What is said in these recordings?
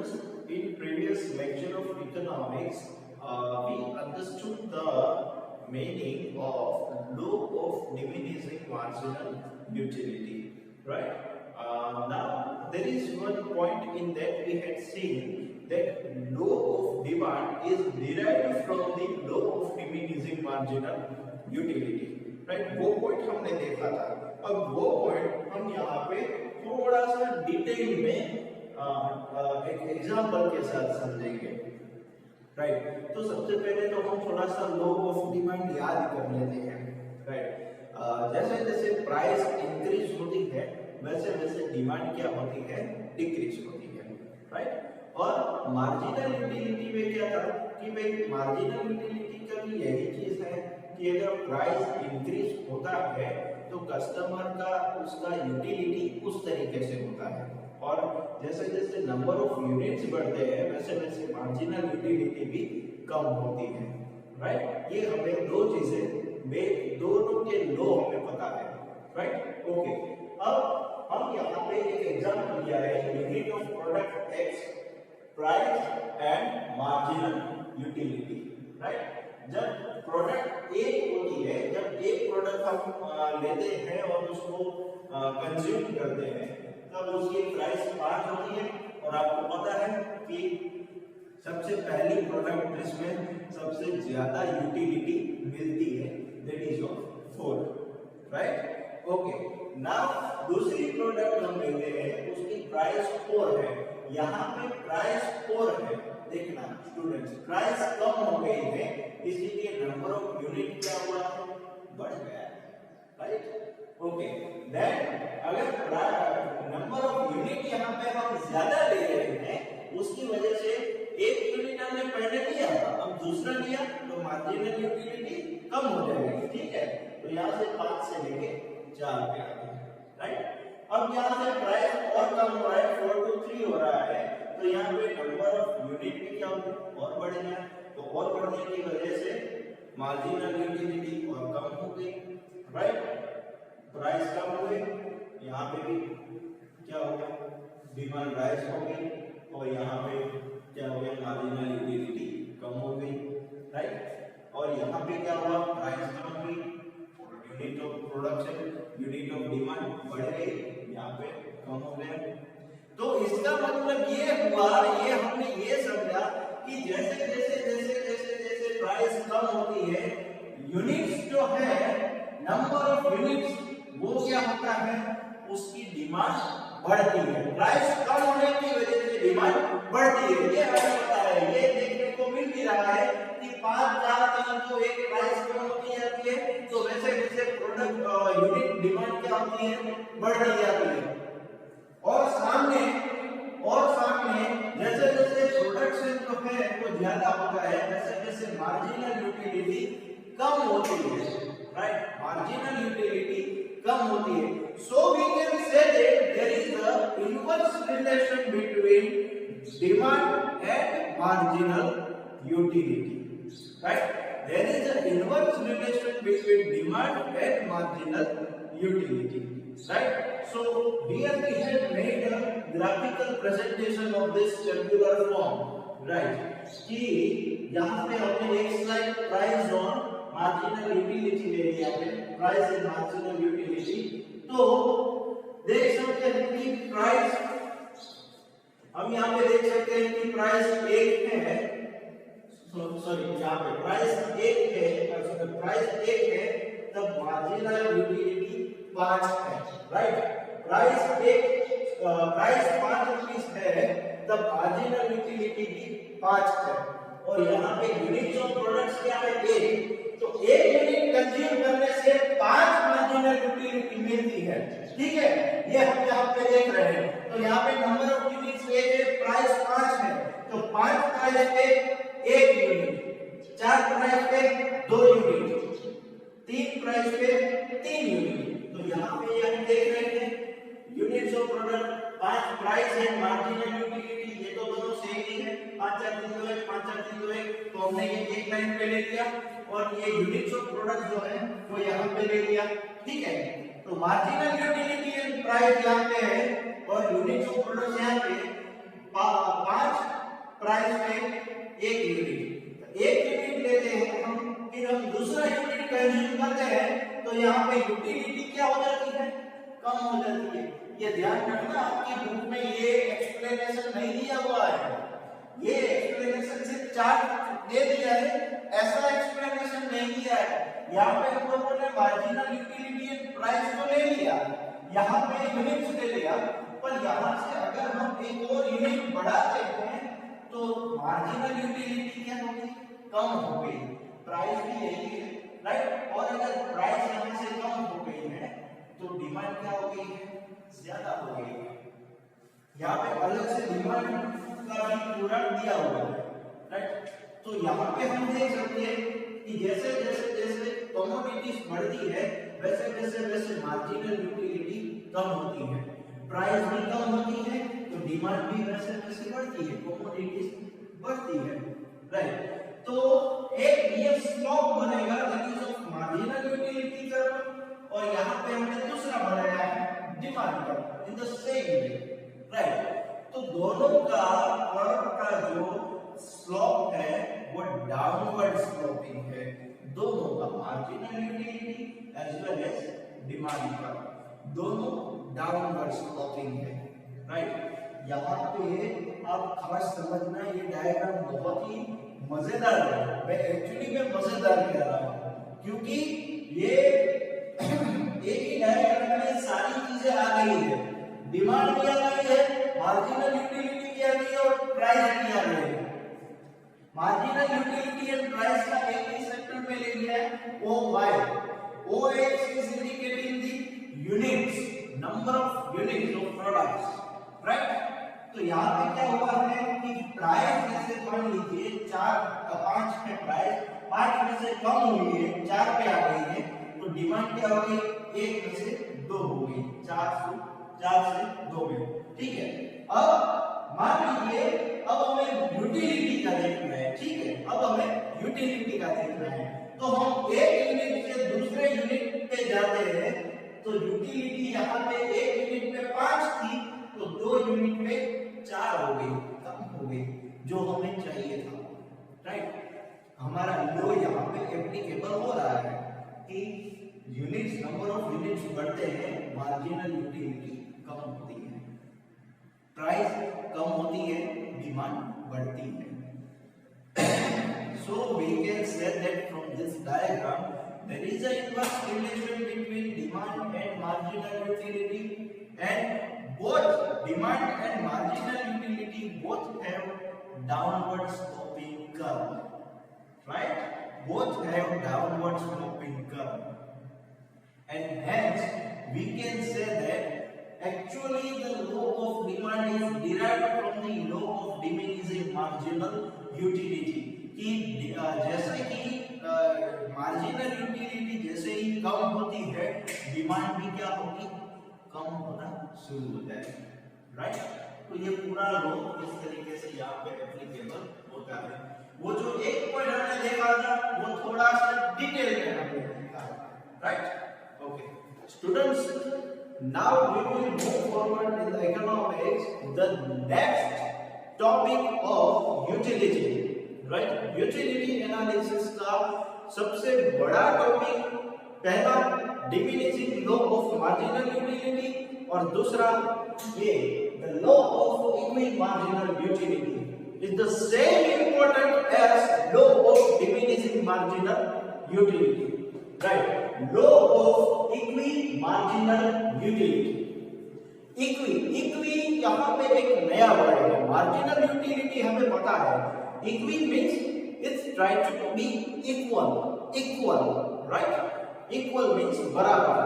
students, in previous lecture of economics, we understood the meaning of law of diminishing marginal utility, right? Now there is one point in that we had seen that law of demand is derived from the law of diminishing marginal utility, right? वो point हमने देखा था. अब वो point हम यहाँ पे थोड़ा सा डिटेल में एक एग्जांपल के साथ समझेंगे, राइट? तो सबसे पहले तो हम थोड़ा सा लॉ ऑफ डिमांड याद कर लेते हैं, राइट? जैसे जैसे प्राइस इंक्रीज होती है वैसे वैसे डिमांड क्या होती है, डिक्रीज होती है, राइट? और मार्जिनल यूटिलिटी में क्या था कि भाई मार्जिनल यूटिलिटी का भी यही चीज है कि अगर प्राइस इंक्रीज होता है तो कस्टमर का उसका यूटिलिटी उस तरीके से होता है, और जैसे जैसे नंबर ऑफ यूनिट्स बढ़ते हैं वैसे वैसे मार्जिनल यूटिलिटी भी कम होती है, राइट? ये हमें दो चीजें दोनों के लॉ हमें पता है, राइट? ओके, अब हम यहाँ पे एक एग्जांपल लिया है, unit of product x, price and marginal utility, right? जब प्रोडक्ट ए होती है, जब एक प्रोडक्ट हम लेते हैं और उसको कंज्यूम करते हैं तब उसकी प्राइस 5 होती है, और आपको पता है कि सबसे पहली प्रोडक्ट जिसमें सबसे ज्यादा यूटिलिटी मिलती है that is of 4, right? Okay, now दूसरी प्रोडक्ट हम लेते हैं, उसकी प्राइस 4 है, यहाँ पे प्राइस 4 है, देखना स्टूडेंट्स प्राइस कम हो गई है इसीलिए नंबर ऑफ यूनिट क्या हुआ है, बढ़ गया है, राइट? ओके, देन अगर नंबर ऑफ यूनिट यहाँ पे हम ज्यादा ले रहे हैं उसकी वजह से एक यूनिट हमने पहले लिया था अब दूसरा लिया तो मार्जिनल यूटिलिटी कम हो जाएगी, ठीक है? तो यहाँ से 5 से लेके 4 पे आ गए, राइट? अब यहाँ से प्राइस और कम हो रहा है, 4 to 3 हो रहा है, तो यहाँ पे नंबर ऑफ यूनिट भी क्या और बढ़ गया, तो और बढ़ने की वजह से मार्जिनल यूटिलिटी और कम हो गई, राइट? प्राइस कम हुए, यहाँ पे भी क्या हो गया, डिमांड राइज हो गई, और यहाँ पे क्या हो गया, मार्जिनल यूटिलिटी कम हो गई, राइट? और यहाँ पे क्या हुआ, प्राइस कम हुई, unit of production, unit of demand बढ़ गई, यहाँ पे कम हो गया। तो इसका मतलब ये हुआ, ये हमने ये समझा कि जैसे जैसे जैसे जैसे जैसे प्राइस कम होती है यूनिट्स जो है, नंबर ऑफ यूनिट्स वो क्या होता है, उसकी डिमांड बढ़ती है, प्राइस कम होने की वजह से डिमांड बढ़ती है, ये हमें पता है, ये देखने को मिल भी रहा है कि 5-4 तो एक प्राइस कम होती जाती है तो वैसे वैसे प्रोडक्ट यूनिट डिमांड क्या होती है, बढ़ती जाती है, और सामने जैसे जैसे प्रोडक्शन जो है वो ज्यादा होता है वैसे वैसे मार्जिनल यूटिलिटी कम होती है, राइट? मार्जिनल यूटिलिटी कम होती है, so we can say that there is a inverse relation between demand and marginal utility, right? There is an inverse relation between demand and marginal utility, right? So here we have made a graphical presentation of this tabular form, right? कि यहाँ पे हमने एक slide price on marginal utility ले लिया है, price and marginal utility, तो देख सकते हैं कि प्राइस, हम यहाँ पे देख सकते हैं कि प्राइस 1 है, सॉरी यहाँ पे प्राइस 1 है, प्राइस 1 है तब मार्जिनल यूटिलिटी 5 है, राइट? प्राइस 5 रुपीस है तब मार्जिनल यूटिलिटी भी 5 है, और यहाँ पे यूनिट्स ऑफ प्रोडक्ट्स क्या है, 1, तो 1 यूनिट कंज्यूम करने से 5 मार्जिनल यूटिलिटी मिलती है, ठीक है? ये हम यहाँ पे देख रहे हैं, तो यहाँ पे नंबर ऑफ यूनिट्स 1 है, प्राइस 5 है, तो 5 प्राइस पे 1 यूनिट, 4 प्राइस पे 2 यूनिट, 3 प्राइस पे 3 यूनिट, तो यहाँ पे हम देख रहे हैं यूनिट्स ऑफ प्रोडक्ट 5 प्राइस है, मार्जिनल यूटिलिटी ये तो दोनों सेम ही है, 5-4 3 2 1 5-4 3 2 1, तो हमने ये एक लाइन पे ले लिया, और ये यूनिट्स ऑफ प्रोडक्ट जो है वो यहाँ पे ले लिया, ठीक है? तो मार्जिनल यूटिलिटी एंड प्राइस यहाँ पे है और यूनिट्स ऑफ प्रोडक्ट यहाँ पे 5 ये ध्यान रखना, आपकी बुक में ये एक्सप्लेनेशन नहीं दिया हुआ है, ये एक्सप्लेनेशन सिर्फ चार्ट दे दिया है, ऐसा एक्सप्लेनेशन नहीं दिया है। यहाँ पे हम लोगों ने मार्जिनल यूटिलिटी एंड प्राइस को ले लिया, यहाँ पे यूनिट्स ले लिया, पर यहाँ से अगर हम एक और यूनिट बढ़ाते हैं तो मार्जिनल यूटिलिटी क्या होगी, कम हो गई, प्राइस भी यही है, राइट। और अगर प्राइस यहाँ से कम हो गई है तो डिमांड क्या हो गई है, ज्यादा हो गई है। यहाँ पे अलग से डिमांड का भी विवरण दिया हुआ है, राइट। तो यहाँ पे हम देख सकते हैं कि जैसे जैसे जैसे कमोडिटीज बढ़ती है वैसे वैसे मार्जिनल यूटिलिटी कम होती है, प्राइस भी कम होती है तो डिमांड भी वैसे वैसे बढ़ती है, कमोडिटीज बढ़ती है, राइट। तो एक ये स्लोप बनेगा that is of marginal utility curve, और यहाँ पे हमने दूसरा बनाया है demand curve in the same way, right. तो दोनों का कर्व का जो स्लोप है वो डाउनवर्ड स्लोपिंग है, दोनों का marginal utility as well as demand curve दोनों डाउनवर्ड स्लोपिंग है, राइट। यहाँ पे आप खास समझना, ये डायग्राम बहुत ही मजेदार है, मैं एक्चुअली में मजेदार कह रहा हूँ क्योंकि ये एक ही डायग्राम में सारी चीजें आ गई है, डिमांड भी आ गई है, मार्जिनल यूटिलिटी भी आ गई है और प्राइस भी आ गई है। मार्जिनल यूटिलिटी एंड प्राइस का एक ही सेक्टर में ले लिया है OY, OX is indicating the units, number of units of products, right। तो यहाँ पे क्या हुआ है कि प्राइस में से मान लीजिए 5 में प्राइस 5 में से कम हुई है, 4 पे आ गई है, तो डिमांड क्या हो गई, 1 में से 2 हो गई, 4 से 2 में, ठीक है। अब मान लीजिए अब हमें यूटिलिटी का देखना है, ठीक है, अब हमें यूटिलिटी का देखना है, तो हम एक यूनिट से दूसरे यूनिट पे जाते हैं, तो यूटिलिटी यहाँ पे एक यूनिट पे 5 थी तो 2 यूनिट पे 4 हो गई, कम हो गई, जो हमें चाहिए था, राइट। हमारा लो यहाँ पे एप्लीकेबल हो रहा है कि यूनिट्स, नंबर ऑफ यूनिट्स बढ़ते हैं, मार्जिनल यूटिलिटी कम होती है, प्राइस कम होती है, डिमांड बढ़ती है। So we can say that from this diagram there is an inverse relation between demand and marginal utility, and both demand and marginal utility both have downward sloping curve, right? Both have downward sloping curve, and hence we can say that actually the law of demand is derived from the law of diminishing marginal utility, कि जैसे कि marginal utility जैसे ही कम होती है, demand भी क्या होगी, कम होना शुरू हो जाएगी, राइट। तो ये पूरा लॉ इस तरीके से यहाँ पे एप्लीकेबल होता है। वो जो एक पॉइंट हमने देखा था वो थोड़ा सा डिटेल में हमने देखा, right. Okay students, now we will move forward in the economics, the next topic of utility, right. Utility analysis का सबसे बड़ा टॉपिक पहला diminishing law of marginal utility और दूसरा ये the law of equivalent marginal utility is the same important as law of diminishing marginal utility, right. Law of equivalent marginal utility, equi यहाँ पे एक नया वर्ड है, मार्जिनल यूटिलिटी हमें पता है, equi means it's tried to be equal, right। equal means बराबर।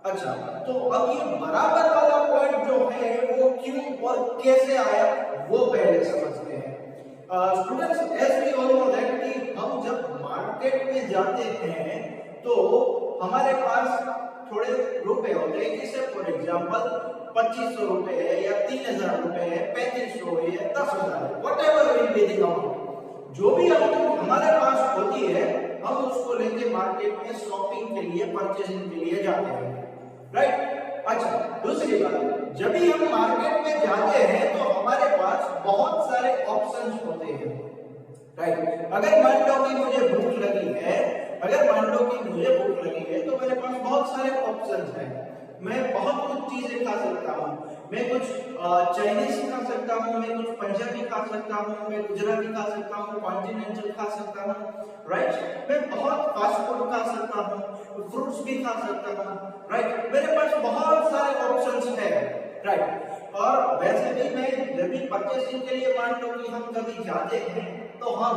अच्छा, तो अब ये बराबर वाला पॉइंट जो है वो क्यों और कैसे आया वो पहले समझते हैं। Students, as we all know that कि हम जब मार्केट में जाते हैं तो हमारे पास थोड़े रुपए होते हैं, जैसे फॉर एग्जांपल 2500 रुपए है या 3000 रुपए है, 3500 है, 10,000 है, whatever will be the amount, जो भी अमाउंट हमारे पास होती है हम उसको लेके मार्केट में शॉपिंग के लिए, परचेजिंग के लिए जाते हैं, राइट। अच्छा, दूसरी बात, जब भी हम मार्केट में जाते हैं तो हमारे पास बहुत सारे ऑप्शंस होते हैं, राइट। अगर मान लो कि मुझे भूख लगी है तो मेरे पास बहुत सारे ऑप्शंस हैं, मैं बहुत कुछ चीजें खा सकता हूँ, मैं कुछ चाइनीज खा सकता हूँ, मैं कुछ पंजाबी खा सकता हूँ, मैं गुजराती खा सकता हूँ, कॉन्टिनेंटल खा सकता हूँ, राइट। मैं बहुत फास्ट फूड खा सकता हूँ, फ्रूट्स भी खा सकता हूँ, राइट। मेरे पास बहुत सारे ऑप्शंस है, राइट। और वैसे भी मैं जब भी परचेसिंग के लिए मान लो कि हम कभी जाते हैं तो हम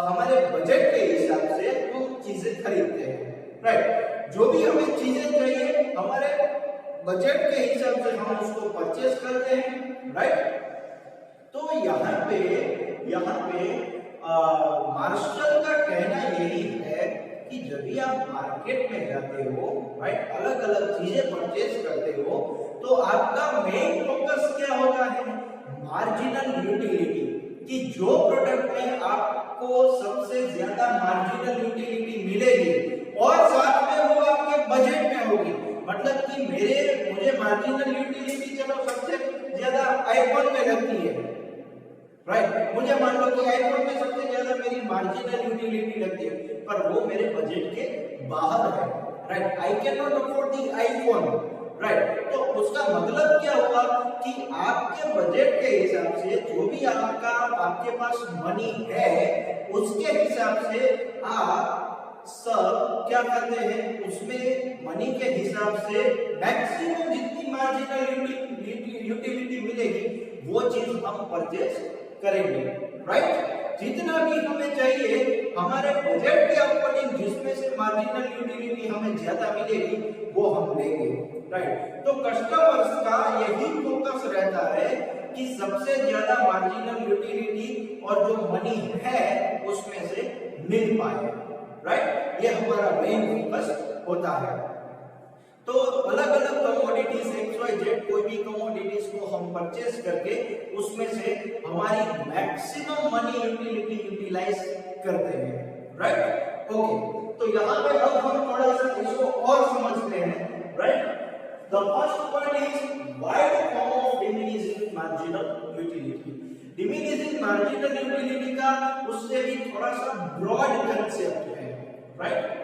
हमारे बजट के हिसाब से वो चीजें खरीदते हैं, राइट। जो भी हमें चीजें चाहिए हमारे बजट के हिसाब से हम उसको परचेस करते हैं, राइट। तो यहाँ पे मार्शल का कहना यही है कि जब भी आप मार्केट में जाते हो, राइट, अलग अलग चीजें परचेस करते हो, तो आपका मेन फोकस क्या होता है? मार्जिनल यूटिलिटी, कि जो प्रोडक्ट में आपको सबसे ज्यादा मार्जिनल यूटिलिटी मिलेगी और साथ में वो आपके बजट में होगी। मतलब कि मुझे मार्जिनल यूटिलिटी चलो सबसे ज्यादा आईफोन में लगती है, राइट। मुझे मान लो कि आईफोन में सबसे ज्यादा मेरी मार्जिनल यूटिलिटी लगती है, पर वो मेरे बजट के बाहर है, right. I can not afford the iPhone, right. तो उसका मतलब क्या हुआ कि आपके बजट के हिसाब से जो भी आपके पास मनी है उसके हिसाब से आप सब क्या करते हैं, उसमें मनी के हिसाब से मैक्सिमम जितनी मार्जिनल यूटिलिटी मिलेगी वो चीज हम परचेज करेंगे, राइट। जितना भी हमें चाहिए हमारे बजट के अकॉर्डिंग जिसमें से मार्जिनल यूटिलिटी हमें ज्यादा मिलेगी वो हम लेंगे, राइट। तो कस्टमर्स का यही फोकस रहता है कि सबसे ज्यादा मार्जिनल यूटिलिटी और जो मनी है उसमें से मिल पाए, राइट। ये हमारा मेन फोकस होता है। तो अलग अलग कमोडिटीज XYZ कोई भी कमोडिटीज को हम परचेस करके उसमें से हमारी मैक्सिमम मनी यूटिलिटी यूटिलाइज करते हैं, राइट। ओके, तो यहाँ पे अब हम थोड़ा सा इसको और समझते हैं, right. The first point is wide form of diminishing marginal utility. Diminishing marginal utility का उससे भी थोड़ा सा ब्रॉड कंसेप्ट है, right.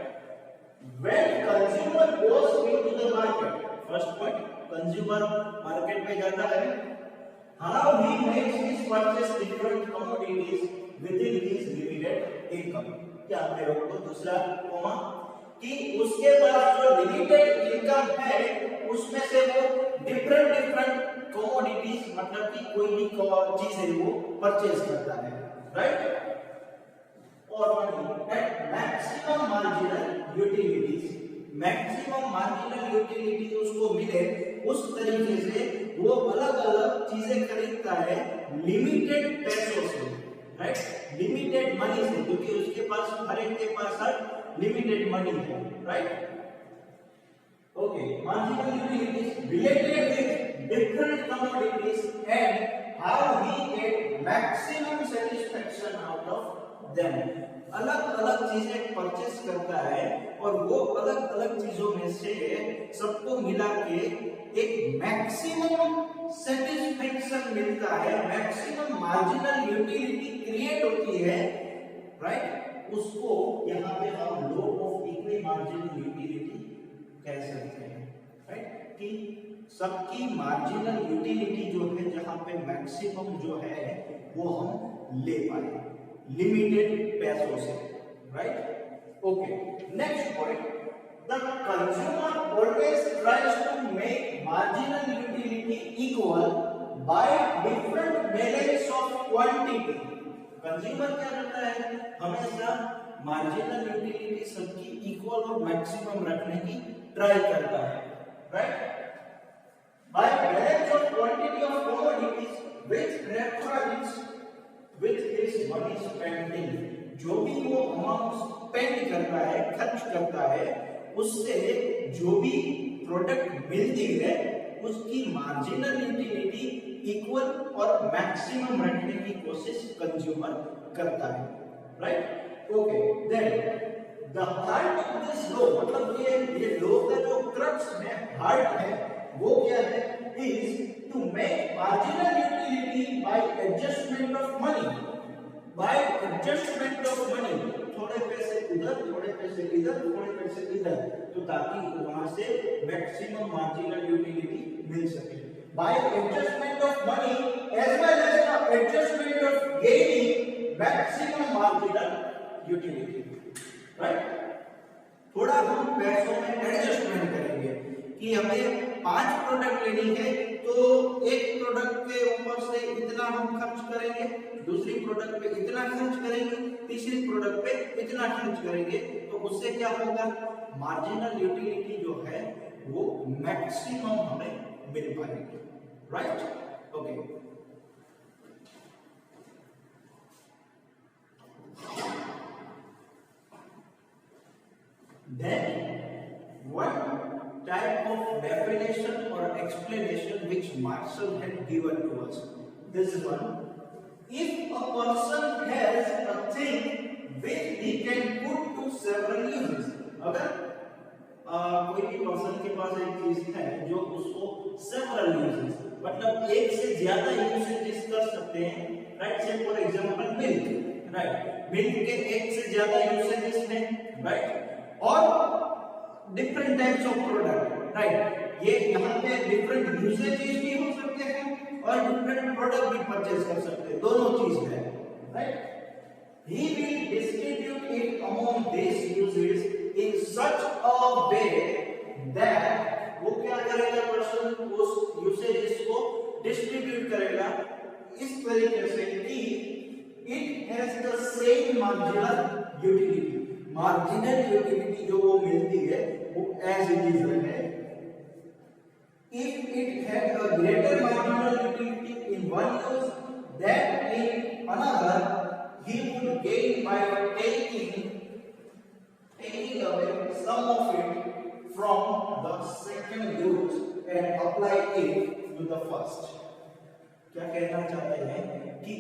When consumer goes into the market, first point, consumer market में जाता है, how he makes his purchase different commodities within his limited income। क्या आपने रोक दो दूसरा कोमा कि उसके पास जो लिमिटेड इनकम है उसमें से वो डिफरेंट कमोडिटीज मतलब कि कोई भी चीज है वो परचेज करता है, राइट। और at maximum marginal utilities, maximum marginal utility उसको मिले उस तरीके से वो अलग अलग चीजें खरीदता है लिमिटेड पैसों से, राइट, लिमिटेड मनी से, क्योंकि उसके पास हर एक के पास लिमिटेड मनी है, right. Okay, marginal utilities related with different commodities and how he get maximum satisfaction out of them. अलग अलग चीजें परचेस करता है और वो अलग अलग चीजों में से सबको मिला के एक मैक्सिमम सेटिस्फैक्शन मिलता है, मैक्सिमम मार्जिनल यूटिलिटी क्रिएट होती है, राइट। उसको यहाँ पे हम law of equal marginal utility कह सकते हैं, राइट, कि सबकी मार्जिनल यूटिलिटी जो है जहाँ पे मैक्सिमम जो है वो हम ले पाए लिमिटेड पैसों से, right. Okay, next point, the consumer always tries to make marginal utility equal by different balance of quantity. Consumer क्या करता है, हमेशा मार्जिनल यूटिलिटी सबकी इक्वल और मैक्सिमम रखने की ट्राई करता है, right. By balance of quantity of commodities which reference with his money spending, जो भी वो अमाउंट स्पेंड करता है, खर्च करता है, उससे जो भी प्रोडक्ट मिलती है उसकी मार्जिनल यूटिलिटी इक्वल और मैक्सिमम रखने की कोशिश कंज्यूमर करता है, right. Okay, then the heart of this law, मतलब ये लॉ का जो क्रक्स है, हार्ट है, वो क्या है, is to make marginal utility by adjustment of money, by adjustment of money, थोड़े पैसे उधर, थोड़े पैसे इधर, थोड़े पैसे इधर, तो ताकि वहां से मैक्सिमम मार्जिनल यूटिलिटी मिल सके। By adjustment of money as well as the adjustment of gaining maximum marginal utility, right. थोड़ा हम पैसों में एडजस्टमेंट करेंगे कि हमें 5 प्रोडक्ट लेनी है, तो एक प्रोडक्ट के ऊपर से इतना हम खर्च करेंगे, दूसरी प्रोडक्ट पे इतना खर्च करेंगे, तीसरी प्रोडक्ट पे इतना खर्च करेंगे, तो उससे क्या होगा, मार्जिनल यूटिलिटी जो है वो मैक्सिमम हमें मिल पाएगी, right. Okay, then one type of definition or explanation which Marshall had given to us, this one, if a person has a thing which he can put to several uses, अगर कोई भी person के पास एक चीज है जो उसको several uses, मतलब एक से ज्यादा यूसेजेस कर सकते हैं, राइट। से for example milk, right, milk के एक से ज्यादा यूसेजेस हैं, राइट, और different types of product, right. ये यहाँ पे डिफरेंट यूसेजेस भी हो सकते हैं और डिफरेंट प्रोडक्ट भी परचेज कर सकते हैं, दोनों चीज है, right. He will distribute it among these uses in such a way that वो क्या करेगा, पर्सन उस यूसेजेस को डिस्ट्रीब्यूट करेगा इस तरीके से कि it has the same marginal utility, marginal utility जो वो मिलती है वो एज इट इज रहे। If it had a greater marginal utility in one use than in another, he would gain by taking away some of it from the second use and apply it to the first. क्या कहना चाहते हैं कि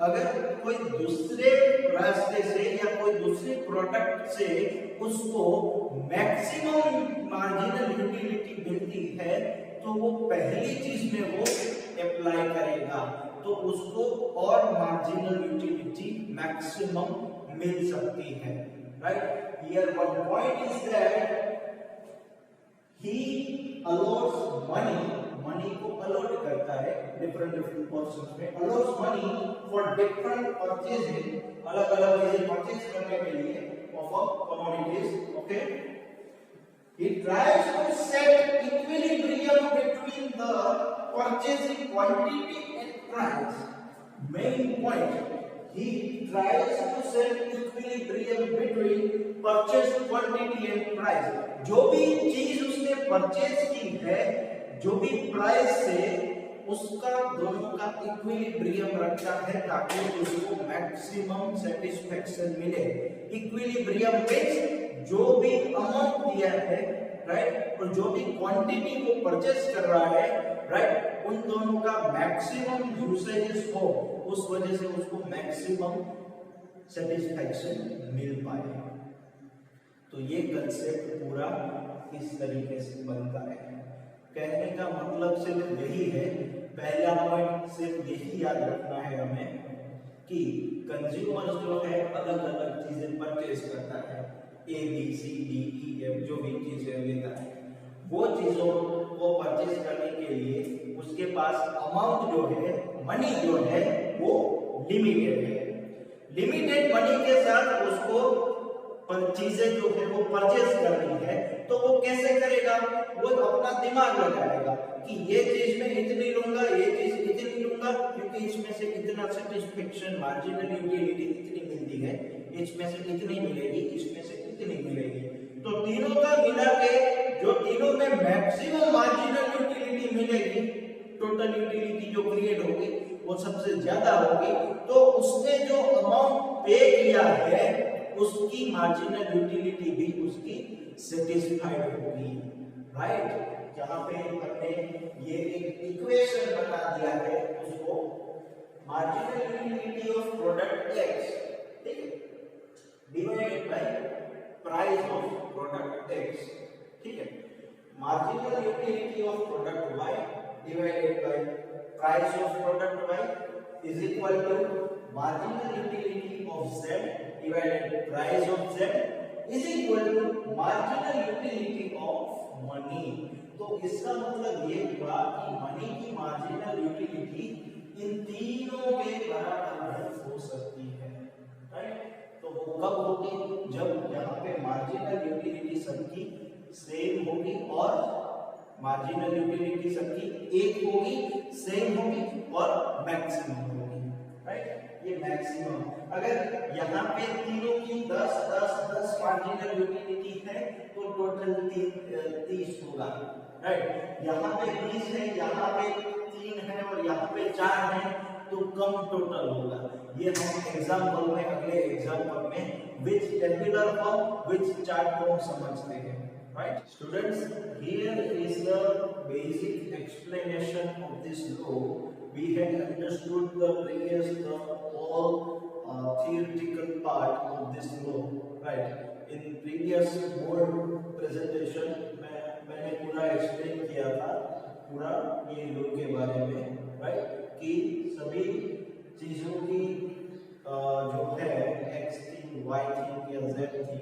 अगर कोई दूसरे रास्ते से या कोई दूसरे प्रोडक्ट से उसको मैक्सिमम मार्जिनल यूटिलिटी मिलती है, तो वो पहली चीज में वो अप्लाई करेगा, तो उसको और मार्जिनल यूटिलिटी मैक्सिमम मिल सकती है, right. Here one point is that he allow us money को अलॉट करता है डिफरेंट पर्सन्स में, allow us money for different purchasing, अलग अलग चीजें परचेज करने के लिए of commodities, okay. He tries to set equilibrium between the purchasing quantity and price. Main point, he tries to set equilibrium between purchase quantity and price. जो भी चीज उसने परचेज की है, जो भी प्राइस से, उसका दोनों का इक्विलिब्रियम रखता है ताकि उसको मैक्सिमम सेटिस्फेक्शन मिले। इक्विलिब्रियम मींस जो भी अमाउंट दिया है, राइट, और जो भी क्वांटिटी वो परचेज कर रहा है, राइट, उन दोनों का मैक्सिमम यूसेजेस हो, उस वजह से उसको मैक्सिमम सेटिस्फेक्शन मिल पाए। तो ये कंसेप्ट पूरा इस तरीके से बनता है। कहने का मतलब सिर्फ यही है, पहला पॉइंट सिर्फ यही याद रखना है हमें कि कंज्यूमर जो है अलग अलग चीजें परचेज करता है, A B C D E F जो भी चीजें लेता है, वो चीजों को परचेज करने के लिए उसके पास अमाउंट जो है, मनी जो है वो लिमिटेड है। लिमिटेड मनी के साथ उसको चीजें जो है वो परचेज करनी है, तो वो कैसे करेगा, वो अपना दिमाग लगाएगा कि ये चीज में इतनी लूंगा, ये चीज इतनी लूंगा, क्योंकि इसमें से इतना सेटिस्फेक्शन मार्जिनल यूटिलिटी इतनी मिलती है, इसमें से इतनी मिलेगी, इसमें से इतनी मिलेगी, तो तीनों का मिला के जो तीनों में मैक्सिमम मार्जिनल यूटिलिटी मिलेगी, टोटल यूटिलिटी जो क्रिएट होगी वो सबसे ज्यादा होगी, तो उसने जो अमाउंट पे किया है उसकी मार्जिनल यूटिलिटी भी उसकी सेटिस्फाइड होगी, राइट। जहां पे हमने ये एक इक्वेशन बना दिया है, उसको marginal utility of product X, ठीक है, divided by price of product X, ठीक है, marginal utility of product Y divided by price of product Y is equal to marginal utility of Z divided price of Z is equal to marginal utility of money. तो इसका मतलब ये हुआ कि money की marginal utility in तीनों के बराबर हो सकती है, राइट। तो वो कब होगी, जब यहाँ पे मार्जिनल यूटिलिटी सबकी सेम होगी और मार्जिनल यूटिलिटी सबकी एक होगी, सेम होगी और मैक्सिमम होगी, राइट। ये मैक्सिमम, अगर यहाँ पे तीनों की 10 10 10 मार्जिनल यूटिलिटी है तो टोटल 30 होगा, राइट। यहाँ पे 20 है, यहाँ पे 3 है और यहाँ पे 4 है तो कम टोटल होगा। ये हम एग्जांपल में, अगले एग्जांपल में which tabular form which chart form समझते हैं, right students। Here is the basic explanation of this law. We had understood the previous all theoretical part of this law, right। in previous board presentation मैंने पूरा explain किया था पूरा ये law के बारे में, राइट, कि सभी चीजों की जो है x थी, y थी या z थी,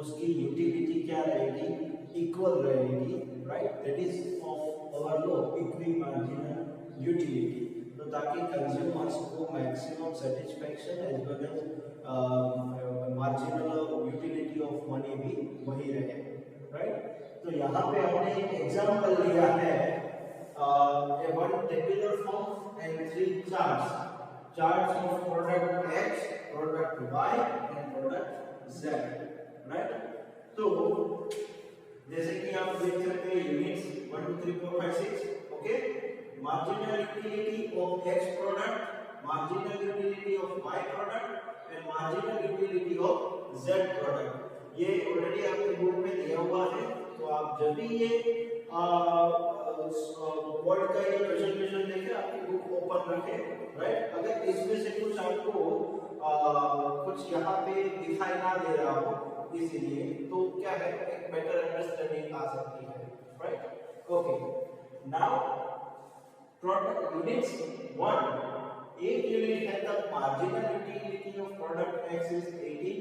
उसकी यूटिलिटी क्या रहेगी, इक्वल रहेगी, right. That is of our law equi marginal utility. तो ताकि कंज्यूमर्स को maximum satisfaction as well as marginal utility of money भी वही रहे, राइट। तो यहाँ पे हमने एक एग्जांपल लिया है, a one tabular form and 3 charts of product X, product Y and product Z, right। तो जैसे कि आप देख सकते हैं units 1 2 3 4 5 6, okay. Marginal utility of X product, marginal utility of Y product and marginal utility of Z product. ये already आपके book में दिया हुआ है, तो आप जब भी ये वर्ड का ये प्रेजेंटेशन देखें आपकी बुक ओपन रखें, राइट। अगर इसमें से कुछ आपको कुछ यहाँ पे दिखाई ना दे रहा हो इसीलिए, तो क्या है, एक बेटर अंडरस्टैंडिंग आ सकती है, right. Okay, now product units 1, एक यूनिट है तब marginal utility of product X is 18,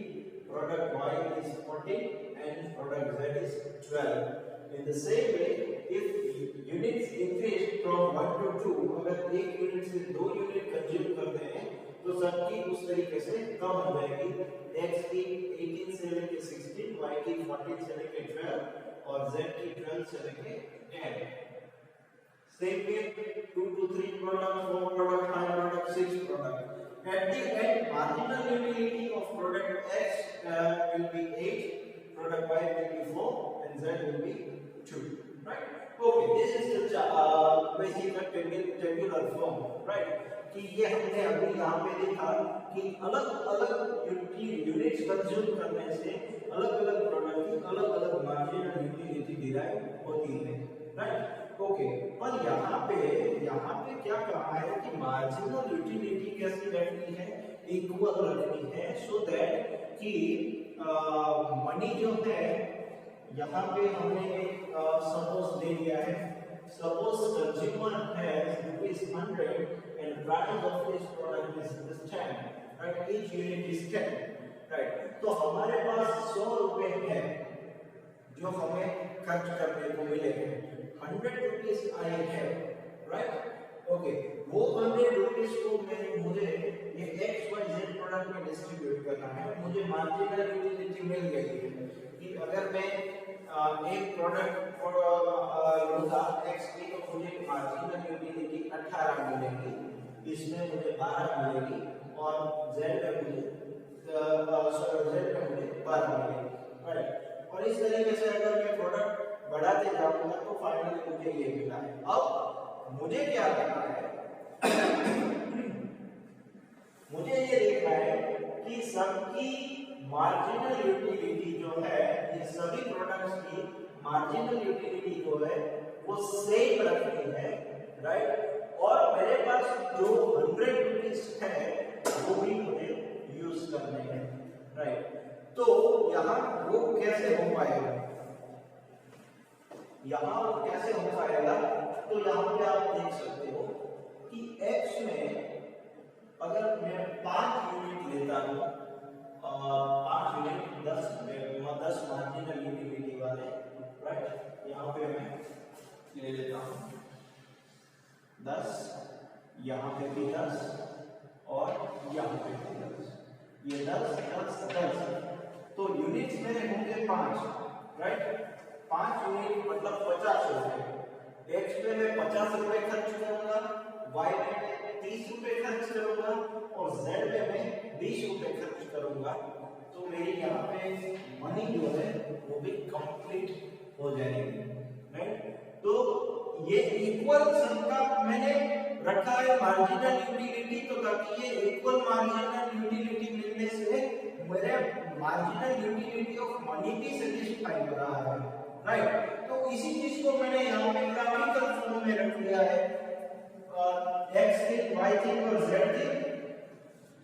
product Y is 14 and product Z is 12. In the same way, if units increase from 1 to 2, अगर एक यूनिट से 2 unit consume करते हैं तो सबकी उस तरीके से कम हो जाएगी। X की 18 से लेके 16, Y की 14 से लेके 12 और Z की 12 से लेके 10। Same way 2 to 3 product, 4 product, 5 product, 6 product. At the end, marginal utility of product X will be 8, product Y will be 4, and Z will be 2. Right? Okay, this is the basic tabular form. Right? कि ये हमने अभी यहाँ पे देखा कि अलग-अलग units consume करने से अलग-अलग प्रोडक्ट की अलग-अलग मार्जिनल यूटिलिटी डिराइव होती है, राइट। ओके, पर यहाँ पे क्या कहा है कि मार्जिनल यूटिलिटी कैसी रखनी है, इक्वल रखनी है, सो दैट कि मनी जो है यहाँ पे हमने सपोज दे दिया है, suppose consumer has ₹100 and price of this product is 10, right, each unit is 10, right। तो हमारे पास 100 रुपए है जो हमें खर्च करने को मिलेंगे, 100 रुपीस आए हैं, राइट। ओके, वो 100 रुपीस को मुझे ये XYZ प्रोडक्ट में डिस्ट्रीब्यूट करना है, मुझे मार्जिनल यूटिलिटी मिल गई है कि अगर मैं एक प्रोडक्ट लूंगा X की तो मुझे मार्जिनल यूटिलिटी 18 मिलेगी, इसमें मुझे 12 मिलेगी और Z में मुझे 12 मिलेगी, राइट। और इस तरीके से अगर मैं प्रोडक्ट बढ़ाते जाऊंगा तो फाइनली मुझे ये मिला है। अब मुझे क्या करना है मुझे ये देखना है कि सबकी मार्जिनल यूटिलिटी जो है, ये सभी प्रोडक्ट्स की मार्जिनल यूटिलिटी जो है वो सेम रखनी है, राइट। और मेरे पास जो 100 रुपीस है वो भी मुझे यूज करने हैं, राइट। तो यहाँ वो कैसे हो पाएगा, तो यहाँ पे आप देख सकते हो कि X में अगर मैं 5 यहाँ पे मैं ले लेता हूँ 10, यहाँ पे भी 10 और यहाँ पे भी 10, ये 10 10 10, तो यूनिट्स मेरे होंगे 5, राइट। 5 यूनिट मतलब 50 रुपए। एक्स पे मैं 50 रुपए खर्च करूंगा, वाई पे 30 रुपए खर्च करूंगा और जेड पे मैं 20 रुपए खर्च करूंगा। तो मेरी यहाँ पे मनी जो है वो भी कंप्लीट हो जाएगी, राइट। तो ये इक्वल सम का मैंने रखा है मार्जिनल यूटिलिटी, तो ताकि ये इक्वल मार्जिनल यूटिलिटी मिलने से मेरे मार्जिनल यूटिलिटी ऑफ मनी भी सेटिस्फाई हो रहा है, राइट। तो इसी चीज को मैंने यहाँ पे ग्राफिकल फॉर्म में रख लिया है, एक्स थी, वाई थी और जेड थी।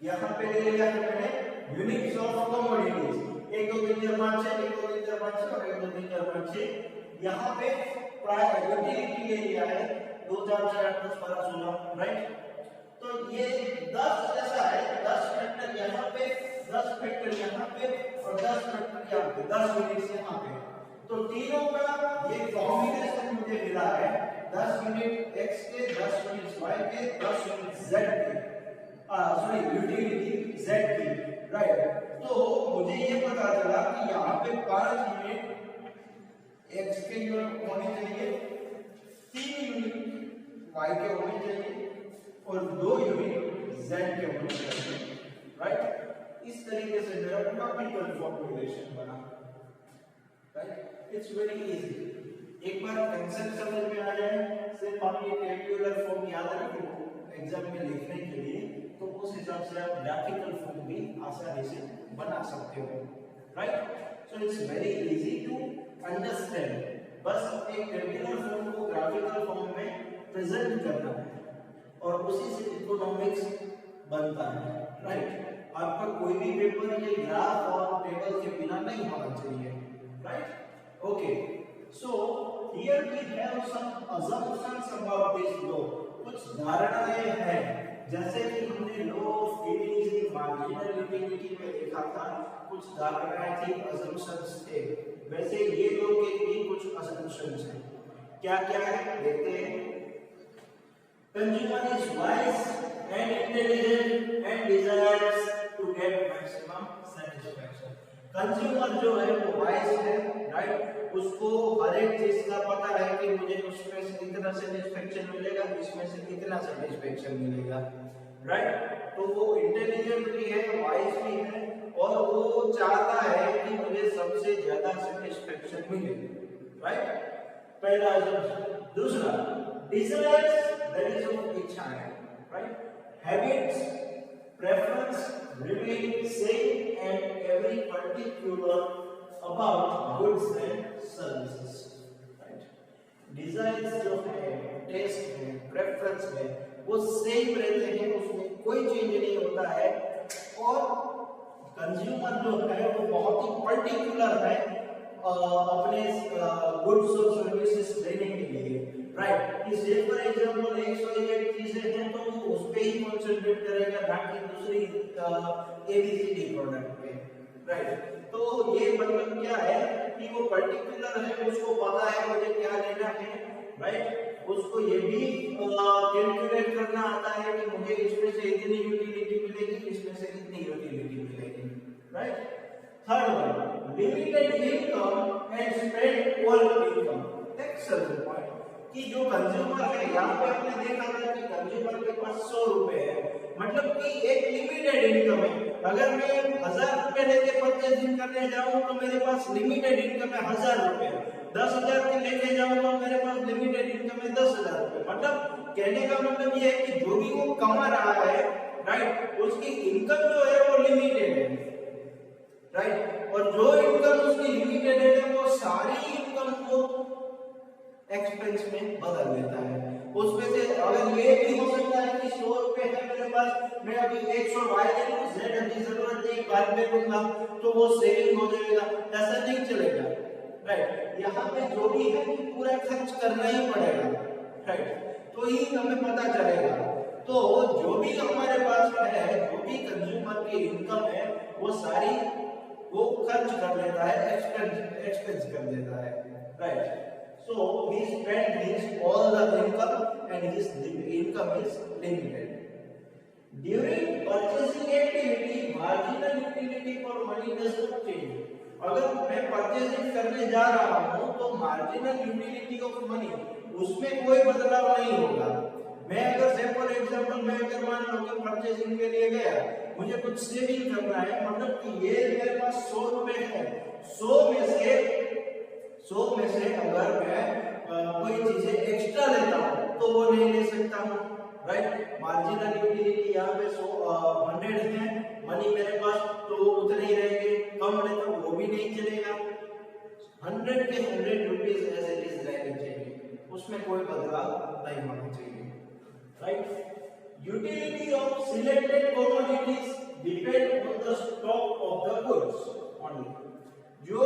यहाँ पे ले लिया है मैंने यूनिट्स ऑफ कमोडिटीज, 1 2 3 4 5 6, 1 2 3 4 5 6 और 1 2 3 4 5 6। यहाँ पे यूटिलिटी ले लिया है 2 4 6 8 10 12 16, राइट। तो ये 10 जैसा है, 10 फैक्टर यहाँ पे, 10 फैक्टर यहाँ पे और 10 फैक्टर यहाँ पे, 10 यूनिट्स यहाँ पे। तो तीनों का ये कॉम्बिनेशन मुझे मिला है, 10 यूनिट x के, 10 यूनिट y के, 10 यूनिट z के, सॉरी यूटिलिटी z की, राइट। तो मुझे ये पता चला कि यहाँ पे 5 यूनिट x के होने चाहिए, 3 यूनिट y के होने चाहिए और 2 यूनिट z के होने चाहिए, राइट। इस तरीके से मेरा ग्राफिकल फॉर्मूलेशन बना, राइट। It's very easy. एक बार कंसेप्ट समझ में आ जाए, सिर्फ आप ये टेबुलर फॉर्म याद रखो एग्जाम में लिखने के लिए, तो उस हिसाब से आप ग्राफिकल फॉर्म भी आसानी से बना सकते हो, right. So it's very easy to understand. बस एक टेबुलर फॉर्म को ग्राफिकल फॉर्म में प्रेजेंट करना है और उसी से इकोनॉमिक्स बनता है, राइट। आपका कोई भी पेपर ये ग्राफ और टेबल के बिना नहीं होना चाहिए, right. Okay, so here we have some assumptions about this law। कुछ धारणाएं हैं, जैसे कि हमने law of diminishing marginal utility में देखा था, कुछ धारणाएं थी, assumptions थे। वैसे ये लॉ के भी कुछ assumptions हैं। क्या क्या है देखते हैं। Consumer is wise and intelligent and desires to get maximum satisfaction। Consumer जो है वो वाइज है, राइट। उसको हर एक चीज का पता है कि मुझे उसमें से इतना सेटिस्फेक्शन मिलेगा, इसमें से इतना सेटिस्फेक्शन मिलेगा, राइट। तो वो इंटेलिजेंट भी है, वाइज भी है और वो चाहता है कि मुझे सबसे ज्यादा सेटिस्फेक्शन मिले, राइट। पहला assumption। दूसरा, desires that is of इच्छा है, right. habits preference remain same and every particular about goods and services, right। desires जो है, taste है, preference है, वो सेम रहते हैं, उसमें कोई चेंज नहीं होता है। और कंज्यूमर जो है वो बहुत ही पर्टिकुलर है अपने गुड्स और सर्विसेज देने के लिए, राइट। इस फॉर एग्जांपल 101 चीजें हैं तो वो उस पे ही कंसंट्रेट करेगा, ना कि दूसरी एबीसीडी प्रोडक्ट पे, राइट। तो ये मतलब क्या है कि वो पर्टिकुलर है, उसको पता है मुझे क्या लेना है, राइट। उसको ये भी कैलकुलेट करना आता है कि मुझे इसमें से इतनी यूटिलिटी मिलेगी, इसमें से इतनी यूटिलिटी मिलेगी, right. Third one, limited income and spend all income. Excellent point कि जो कंज्यूमर है, यहाँ पे हमने देखा था कि कंज्यूमर के पास 100 रुपए है, मतलब कि एक लिमिटेड इनकम है। अगर मैं 1000 रुपए लेके परचेजिंग करने जाऊं तो मेरे पास लिमिटेड इनकम है 1000 रुपए, 10,000 के लेके जाऊं तो मेरे पास लिमिटेड इनकम है 10,000 रुपए। मतलब कहने का मतलब ये है कि जो भी वो कमा रहा है, राइट, उसकी इनकम जो है वो लिमिटेड है, राइट। और जो इनकम उसकी लिमिटेड है वो सारी इनकम को एक्सपेंस में बदल देता है। उसमें से अगर ये भी हो सकता है कि 100 रुपए है मेरे पास, मैं अभी 100 वाई ले लूं, जेड अभी जरूरत नहीं बाद में लूंगा तो वो सेविंग हो जाएगा, ऐसा नहीं चलेगा, राइट। यहाँ पे जो भी है पूरा खर्च करना ही पड़ेगा, राइट, तो ही हमें पता चलेगा। तो जो भी हमारे पास है, जो भी कंज्यूमर की इनकम है वो सारी वो खर्च कर देता है, एक्सपेंस कर देता है, right. So he spent his all the income and his income is limited. During purchasing activity, marginal utility for money does not change. अगर मैं परचेजिंग करने जा रहा हूं तो मार्जिनल यूटिलिटी ऑफ मनी उसमें कोई बदलाव नहीं होगा। मैं अगर से फॉर एग्जांपल मैं अगर मान लो कि परचेजिंग के लिए गया, मुझे कुछ सेविंग करना है, मतलब कि ये मेरे पास 100 रुपए है, 100 में से अगर मैं कोई चीजें एक्स्ट्रा लेता हूं तो वो नहीं ले सकता हूं, राइट। मार्जिनल यूटिलिटी यहाँ पे 100 है, मनी मेरे पास तो उतने ही रहेंगे, कम लेता हूं वो भी नहीं चलेगा। 100 के 100 रुपीज एज इट इज रहने चाहिए, उसमें कोई बदलाव नहीं होना चाहिए, right. Utility of selected commodities depend on the stock of the goods only. जो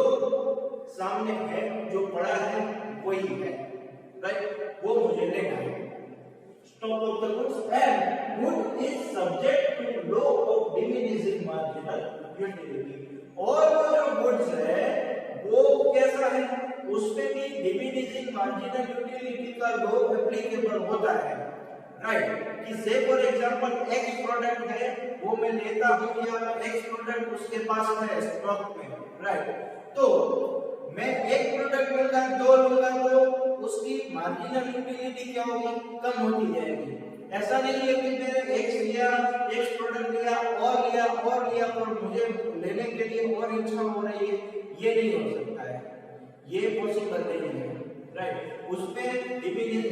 सामने है, जो पड़ा है वही है, राइट, वो मुझे लेना है। Stock of the goods and good is subject to law of diminishing marginal utility। और वो जो goods है वो कैसा है, उसमें भी diminishing marginal utility का law applicable होता है, राइट। कि से फॉर एग्जांपल X प्रोडक्ट है, वो मैं लेता हूँ या X प्रोडक्ट उसके पास है स्टॉक में, राइट। तो मैं एक प्रोडक्ट लूंगा, 2 लूंगा तो उसकी मार्जिनल यूटिलिटी क्या होगी, कम होती जाएगी। ऐसा नहीं है कि मैंने एक्स प्रोडक्ट लिया और मुझे लेने के लिए और इच्छा हो रही है, ये नहीं हो सकता है, ये पॉसिबल नहीं है, राइट। उसमें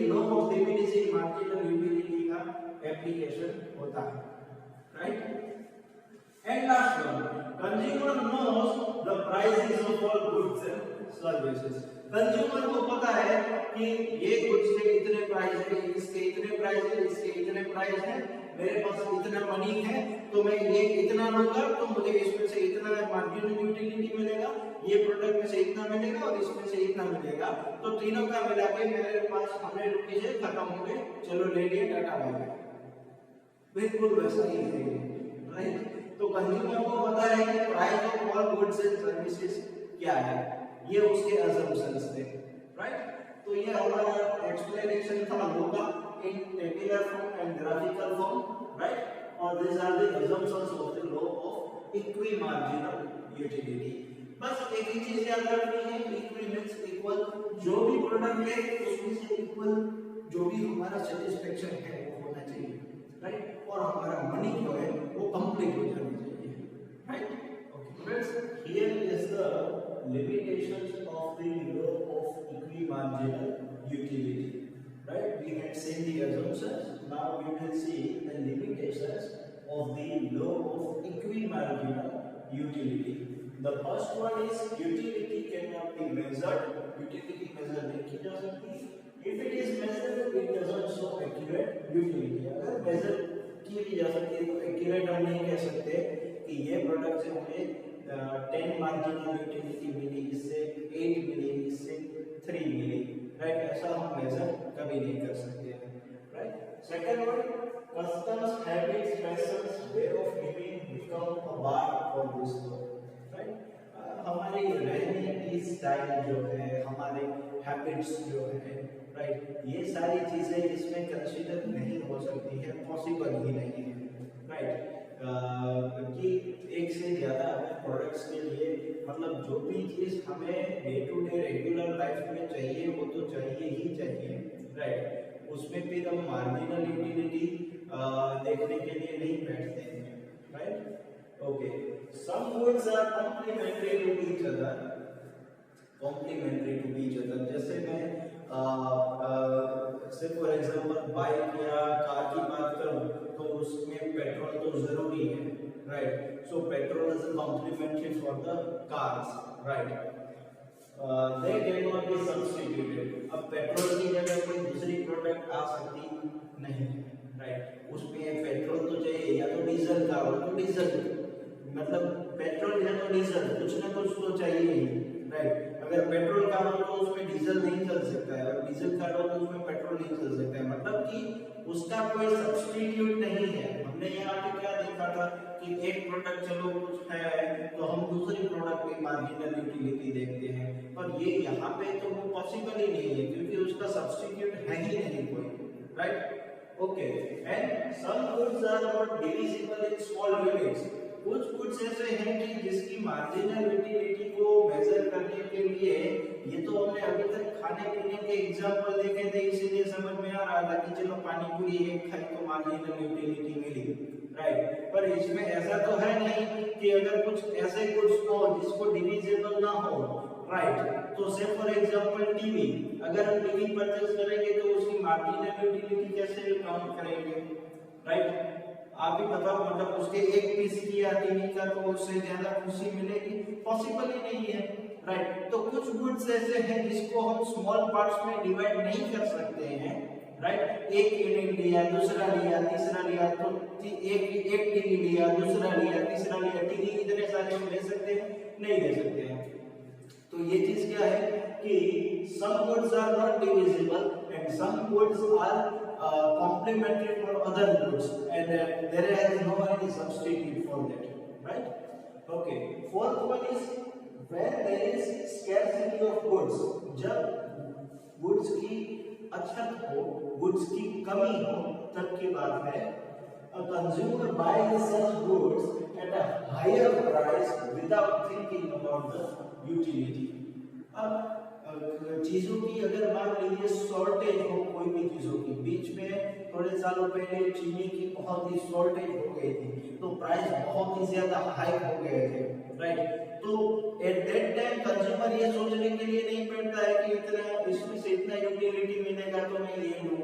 law of diminishing marginal utility का एप्लीकेशन होता है, right. And last one, consumer knows the prices of all goods and services। Consumer को पता है कि ये गुड्स के इतने प्राइस है, इसके इतने प्राइस है, इसके इतने प्राइस है, मेरे पास इतना मनी है तो मैं ये इतना लूंगा तो मुझे इसमें से इतना मार्जिनल यूटिलिटी मिलेगा, ये प्रोडक्ट में से इतना मिलेगा और इसमें से इतना मिलेगा, तो तीनों का मिला के मेरे पास 100 रुपीस है, खत्म हो गए, चलो ले लिए, टाटा बाय बाय। बिल्कुल वैसा ही है, राइट। तो कंज्यूमर को पता है कि price of all goods and services क्या है, ये उसके असम्पशंस थे, राइट। तो ये हमारा एक्सप्लेनेशन था लॉ का in tabular form and graphical form, right. और this are the assumptions of the law of equi marginal utility. बस एक ही चीज याद रखनी है, इक्वी मींस इक्वल, जो भी प्रोडक्ट ले उसमें से इक्वल जो भी हमारा सैटिस्फैक्शन है वो होना चाहिए, राइट। और हमारा मनी जो है वो कंप्लीट हो जाना चाहिए, right. Okay friends, here is the limitations of the law of equimarginal utility, right? We had seen the assumptions, now we will see the limitations of the law of equimarginal utility. The first one is utility cannot be measured, utility measure नहीं की जा सकती, if it is measured it doesn't show accurate utility। अगर measure की भी जा सकती है तो accurate हम नहीं कह सकते कि ये प्रोडक्ट से मुझे 10 मार्जिनल यूटिलिटी मिली, इससे 8 मिली, इससे 3 मिली, राइट। ऐसा हम मेजर कभी नहीं कर सकते हैं, right. Second one, customs, habits, fashions, way of living become a bar of this law, right. हमारी रहने की स्टाइल जो है, हमारे हैबिट्स जो है, राइट, ये सारी चीजें इसमें कंसीडर नहीं हो सकती है, पॉसिबल ही नहीं है, राइट। कि एक से ज्यादा हमें प्रोडक्ट्स के लिए, मतलब जो भी चीज हमें day to day regular life में चाहिए वो तो चाहिए ही चाहिए, राइट। उसमें फिर हम मार्जिनल यूटिलिटी देखने के लिए नहीं बैठते हैं, right. Okay, some goods are complementary to each other, complementary to each other. जैसे मैं से फॉर एग्जांपल बाइक या कार की बात करूं तो उसमें पेट्रोल तो जरूरी है, right. So petrol is complementary for the cars, right. They can not be substituted. अब पेट्रोल की जगह कोई दूसरी प्रोडक्ट आ सकती नहीं, राइट। उसमें पेट्रोल तो चाहिए, या तो डीजल का हो तो डीजल, मतलब पेट्रोल या तो डीजल, कुछ ना कुछ तो चाहिए ही, राइट। अगर पेट्रोल का हो तो उसमें डीजल नहीं चल सकता है, और डीजल का हो तो उसमें पेट्रोल नहीं चल सकता है, मतलब कि उसका कोई सब्स्टिट्यूट नहीं है। हमने यहाँ पे क्या देखा था कि एक प्रोडक्ट चलो कुछ है तो हम दूसरी प्रोडक्ट पे मार्जिनल यूटिलिटी देखते हैं, पर ये यहाँ पे तो वो पॉसिबल ही नहीं है क्योंकि उसका सब्स्टिट्यूट है ही नहीं कोई, right? Okay, and some goods are not divisible in small units. कुछ गुड्स ऐसे हैं कि जिसकी मार्जिनल यूटिलिटी को मेजर करने के लिए, ये तो हमने अभी तक खाने पीने के एग्जांपल देखे थे, इसीलिए समझ में आ रहा था कि चलो पानी पूरी एक खाई तो मार्जिनल यूटिलिटी मिली, राइट? पर इसमें ऐसा तो है नहीं कि अगर कुछ ऐसे गुड्स हो जिसको डिविजिबल ना हो, राइट? तो से फॉर एग्जांपल टीवी, अगर हम टीवी परचेज करेंगे तो उसकी मार्जिनल यूटिलिटी कैसे काउंट करेंगे, राइट? आप ही बताओ, मतलब उसके एक पीस किया टीवी का तो उससे ज्यादा खुशी मिलेगी? पॉसिबल ही नहीं है, राइट? तो कुछ गुड्स ऐसे हैं जिसको हम स्मॉल पार्ट्स में डिवाइड नहीं कर सकते हैं, राइट? एक यूनिट लिया, दूसरा लिया, तीसरा लिया, तो एक टीवी लिया, दूसरा लिया, तीसरा लिया, टीवी इतने सारे हम ले सकते हैं? नहीं ले सकते हैं। तो ये चीज क्या है कि some goods are not divisible and some goods are complementary for other goods and there is no any substitute for that, right? Okay, fourth one is when there is scarcity of goods, जब goods की अछत हो, goods की कमी हो, तब की बात है। A consumer buys such goods at a higher price without thinking about the utility। अब चीजों की अगर मान लीजिए शॉर्टेज हो, कोई भी चीजों की, बीच में थोड़े सालों पहले चीनी की बहुत ही शॉर्टेज हो गई थी तो प्राइस बहुत ही ज्यादा हाइक हो गए थे, राइट? तो एट दैट टाइम कंज्यूमर ये सोचने के लिए नहीं पड़ता है कि इतना इसमें से इतना यूटिलिटी मिलेगा तो मैं ये लूं,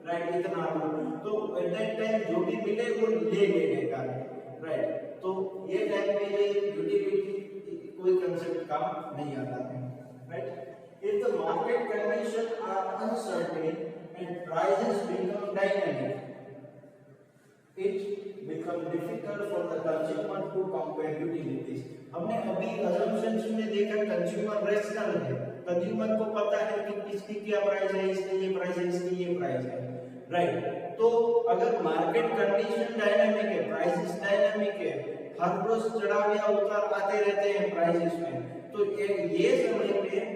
राइट? इतना लूं, तो एट दैट टाइम जो भी मिले वो ले लेने का, राइट? तो ये टाइम पे ये यूटिलिटी कोई कंसेप्ट काम नहीं आता है, right? If the market conditions are uncertain and prices become dynamic, it becomes difficult for the consumer to compare utilities। हमने अभी assumptions में देखा कंज्यूमर रेशनल है, कंज्यूमर को पता है कि इसकी क्या प्राइस है, इसकी ये प्राइस है, इसकी ये प्राइस है, राइट? तो अगर मार्केट कंडीशन डायनामिक है, प्राइसेस डायनामिक है, हर रोज चढ़ाव या उतार आते रहते हैं प्राइसेस में, तो ये समय पे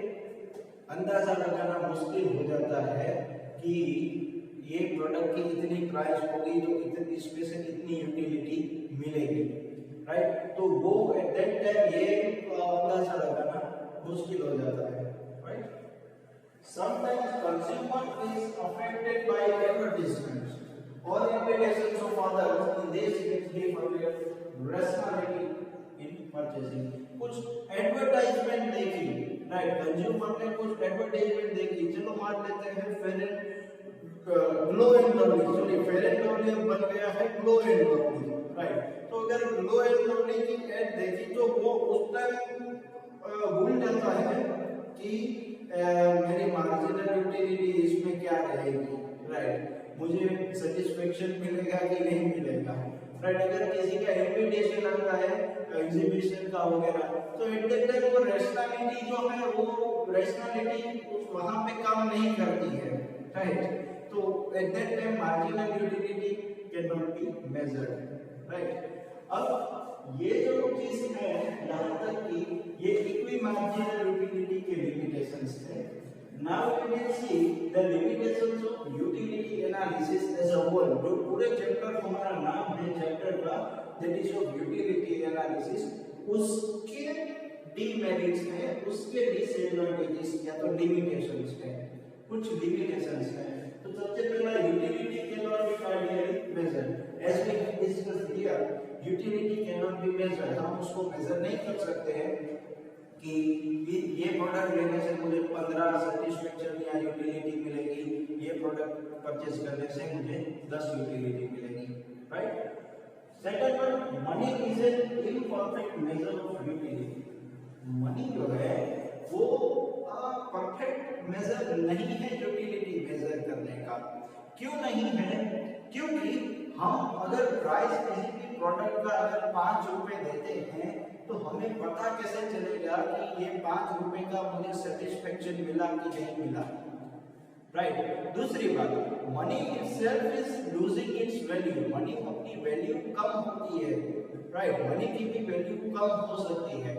अंदाजा लगाना मुश्किल हो जाता है कि ये प्रोडक्ट की इतनी प्राइस होगी तो इतनी इसमें से इतनी यूटिलिटी मिलेगी, राइट? तो वो एट दैट टाइम ये अंदाजा लगाना मुश्किल हो जाता है, right? Sometimes consumer is affected by advertisements or imitations of others in this behavior rationality in purchasing। कुछ एडवर्टाइजमेंट देखी, राइट? कंज्यूमर ने कुछ एडवर्टाइजमेंट देखी, चलो मान लेते हैं fair and glow and lovely, sorry fair and lovely अब बन गया है ग्लो एंड लवली, राइट? तो अगर ग्लो एंड लवली की एड देखी तो वो उस टाइम भूल जाता है कि मेरी मार्जिनल यूटिलिटी इसमें क्या रहेगी, राइट? मुझे सेटिस्फेक्शन मिलेगा कि नहीं मिलेगा, राइट? अगर किसी का इन्विटेशन आता है एग्जीबिशन का वगैरह, तो एट दैट टाइम वो रैशनैलिटी जो है वो रैशनैलिटी वहां पे काम नहीं करती है, राइट? तो at that time marginal utility can not be measured, right? अब ये जो चीज है यहाँ तक कि ये इक्वी मार्जिनल यूटिलिटी के लिमिटेशंस है। Now we will see the limitations of utility analysis as a whole. जो पूरे चैप्टर हमारा नाम है चैप्टर का, that is of utility analysis, उसके डीमेरिट्स है, उसके डिसएडवांटेजेस या तो लिमिटेशंस है, कुछ लिमिटेशंस है। तो सबसे पहला utility can not be cardinally measured, as we discuss here utility can not be measured. हम उसको मेजर नहीं कर सकते हैं कि ये प्रोडक्ट लेने से मुझे 15 सेटिस्फैक्शन या यूटिलिटी मिलेगी, ये प्रोडक्ट परचेज करने से मुझे 10 यूटिलिटी मिलेगी, right? Second one, money is an imperfect measure of utility. Money जो है वो परफेक्ट मेजर नहीं है यूटिलिटी मेजर करने का। क्यों नहीं है? क्योंकि हम अगर प्राइस किसी भी प्रोडक्ट का अगर 5 रुपए देते हैं तो हमें पता कैसे चलेगा कि ये 5 रुपए का मुझे सेटिस्फेक्शन मिला कि नहीं मिला, राइट? दूसरी बात, money itself is losing its value. Money अपनी वैल्यू कम होती है, राइट। मनी की भी वैल्यू कम हो सकती है।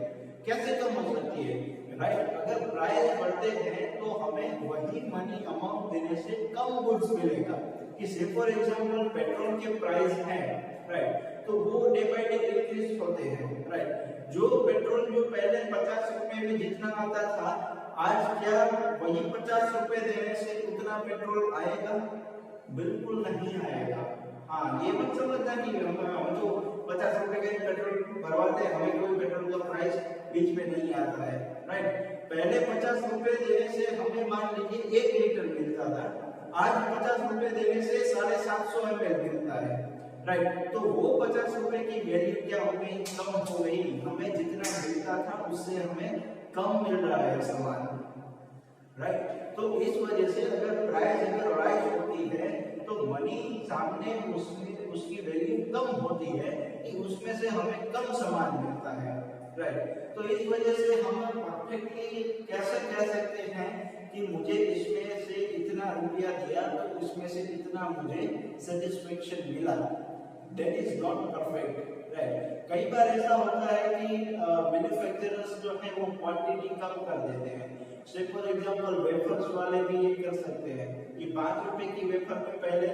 कैसे कम हो सकती है, राइट? अगर प्राइस बढ़ते हैं तो हमें वही मनी अमाउंट देने से कम गुड्स मिलेगा। कि से फॉर एग्जांपल पेट्रोल के प्राइस हैं, राइट, तो वो डे बाय डे इंक्रीज होते हैं, राइट। जो पेट्रोल जो पहले 50 रुपए में जितना आता था, आज क्या वही 50 रुपए देने से उतना पेट्रोल आएगा? बिल्कुल नहीं आएगा। हाँ, ये मत समझना कि हम तो 50 रुपए का पेट्रोल भरवाते हैं, हमें कोई पेट्रोल का प्राइस बीच में नहीं आता है, राइट। पहले 50 रुपए देने से हमें मान लीजिए 1 लीटर मिलता था, आज 50 रुपए देने से 750 ml मिलता है, राइट। तो वो 50 रुपए की वैल्यू क्या हो गई? कम हो गई। हमें जितना मिलता था उससे हमें कम मिल रहा है सामान, राइट। तो इस वजह से अगर प्राइस अगर राइज होती है तो मनी सामने उसकी वैल्यू कम होती है कि उसमें से हमें कम सामान मिलता है, राइट। तो इस वजह से हम परफेक्टली कैसे कह सकते हैं कि मुझे इसमें से इतना रुपया दिया तो इसमें से इतना मुझे सेटिस्फेक्शन मिला? That is not perfect, right. कई बार ऐसा होता है कि मैन्युफैक्चरर्स जो है वो क्वांटिटी कम कर देते हैं। से फॉर एग्जांपल वेफर्स वाले भी ये कर सकते हैं कि 5 रुपए की वेफर में पहले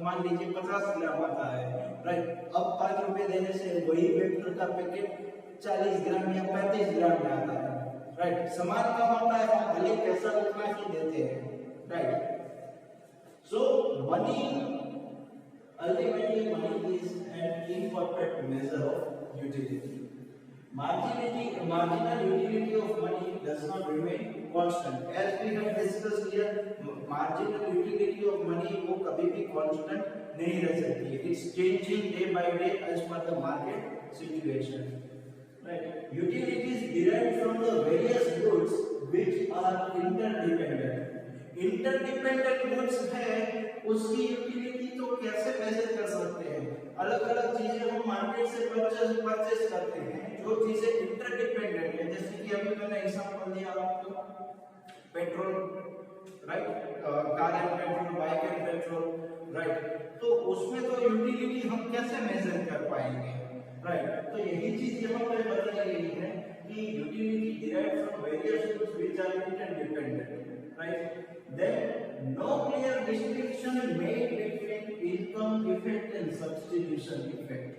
मान लीजिए 50 ग्राम आता है, राइट। अब 5 रुपए देने से वही वेफर का पैकेट 40 ग्राम या 35 ग्राम में आता है, राइट। सामान कम आता है, भले पैसा उतना ही देते हैं, right. So money ultimately money is an imperfect measure of utility. Marginal utility of money does not remain constant. As we have discussed here, marginal utility of money वो कभी भी constant नहीं रह सकती है. It's changing day by day as per the market situation. Right? Utilities derived from the various goods which are interdependent. Interdependent goods है, उसकी utility तो कैसे मेजर कर सकते हैं? अलग अलग चीजें हम मार्केट से परचेस करते हैं, जो चीजें इंटरडिपेंडेंट है, जैसे कि अभी मैंने एग्जांपल दिया आपको, petrol, right, car and petrol, bike and petrol, right. तो उसमें तो यूटिलिटी हम कैसे मेजर कर पाएंगे, राइट। तो यही चीज यहाँ पे बताई गई है कि utility derived from various goods which are interdependent, right? Then no clear distinction made between income effect and substitution effect.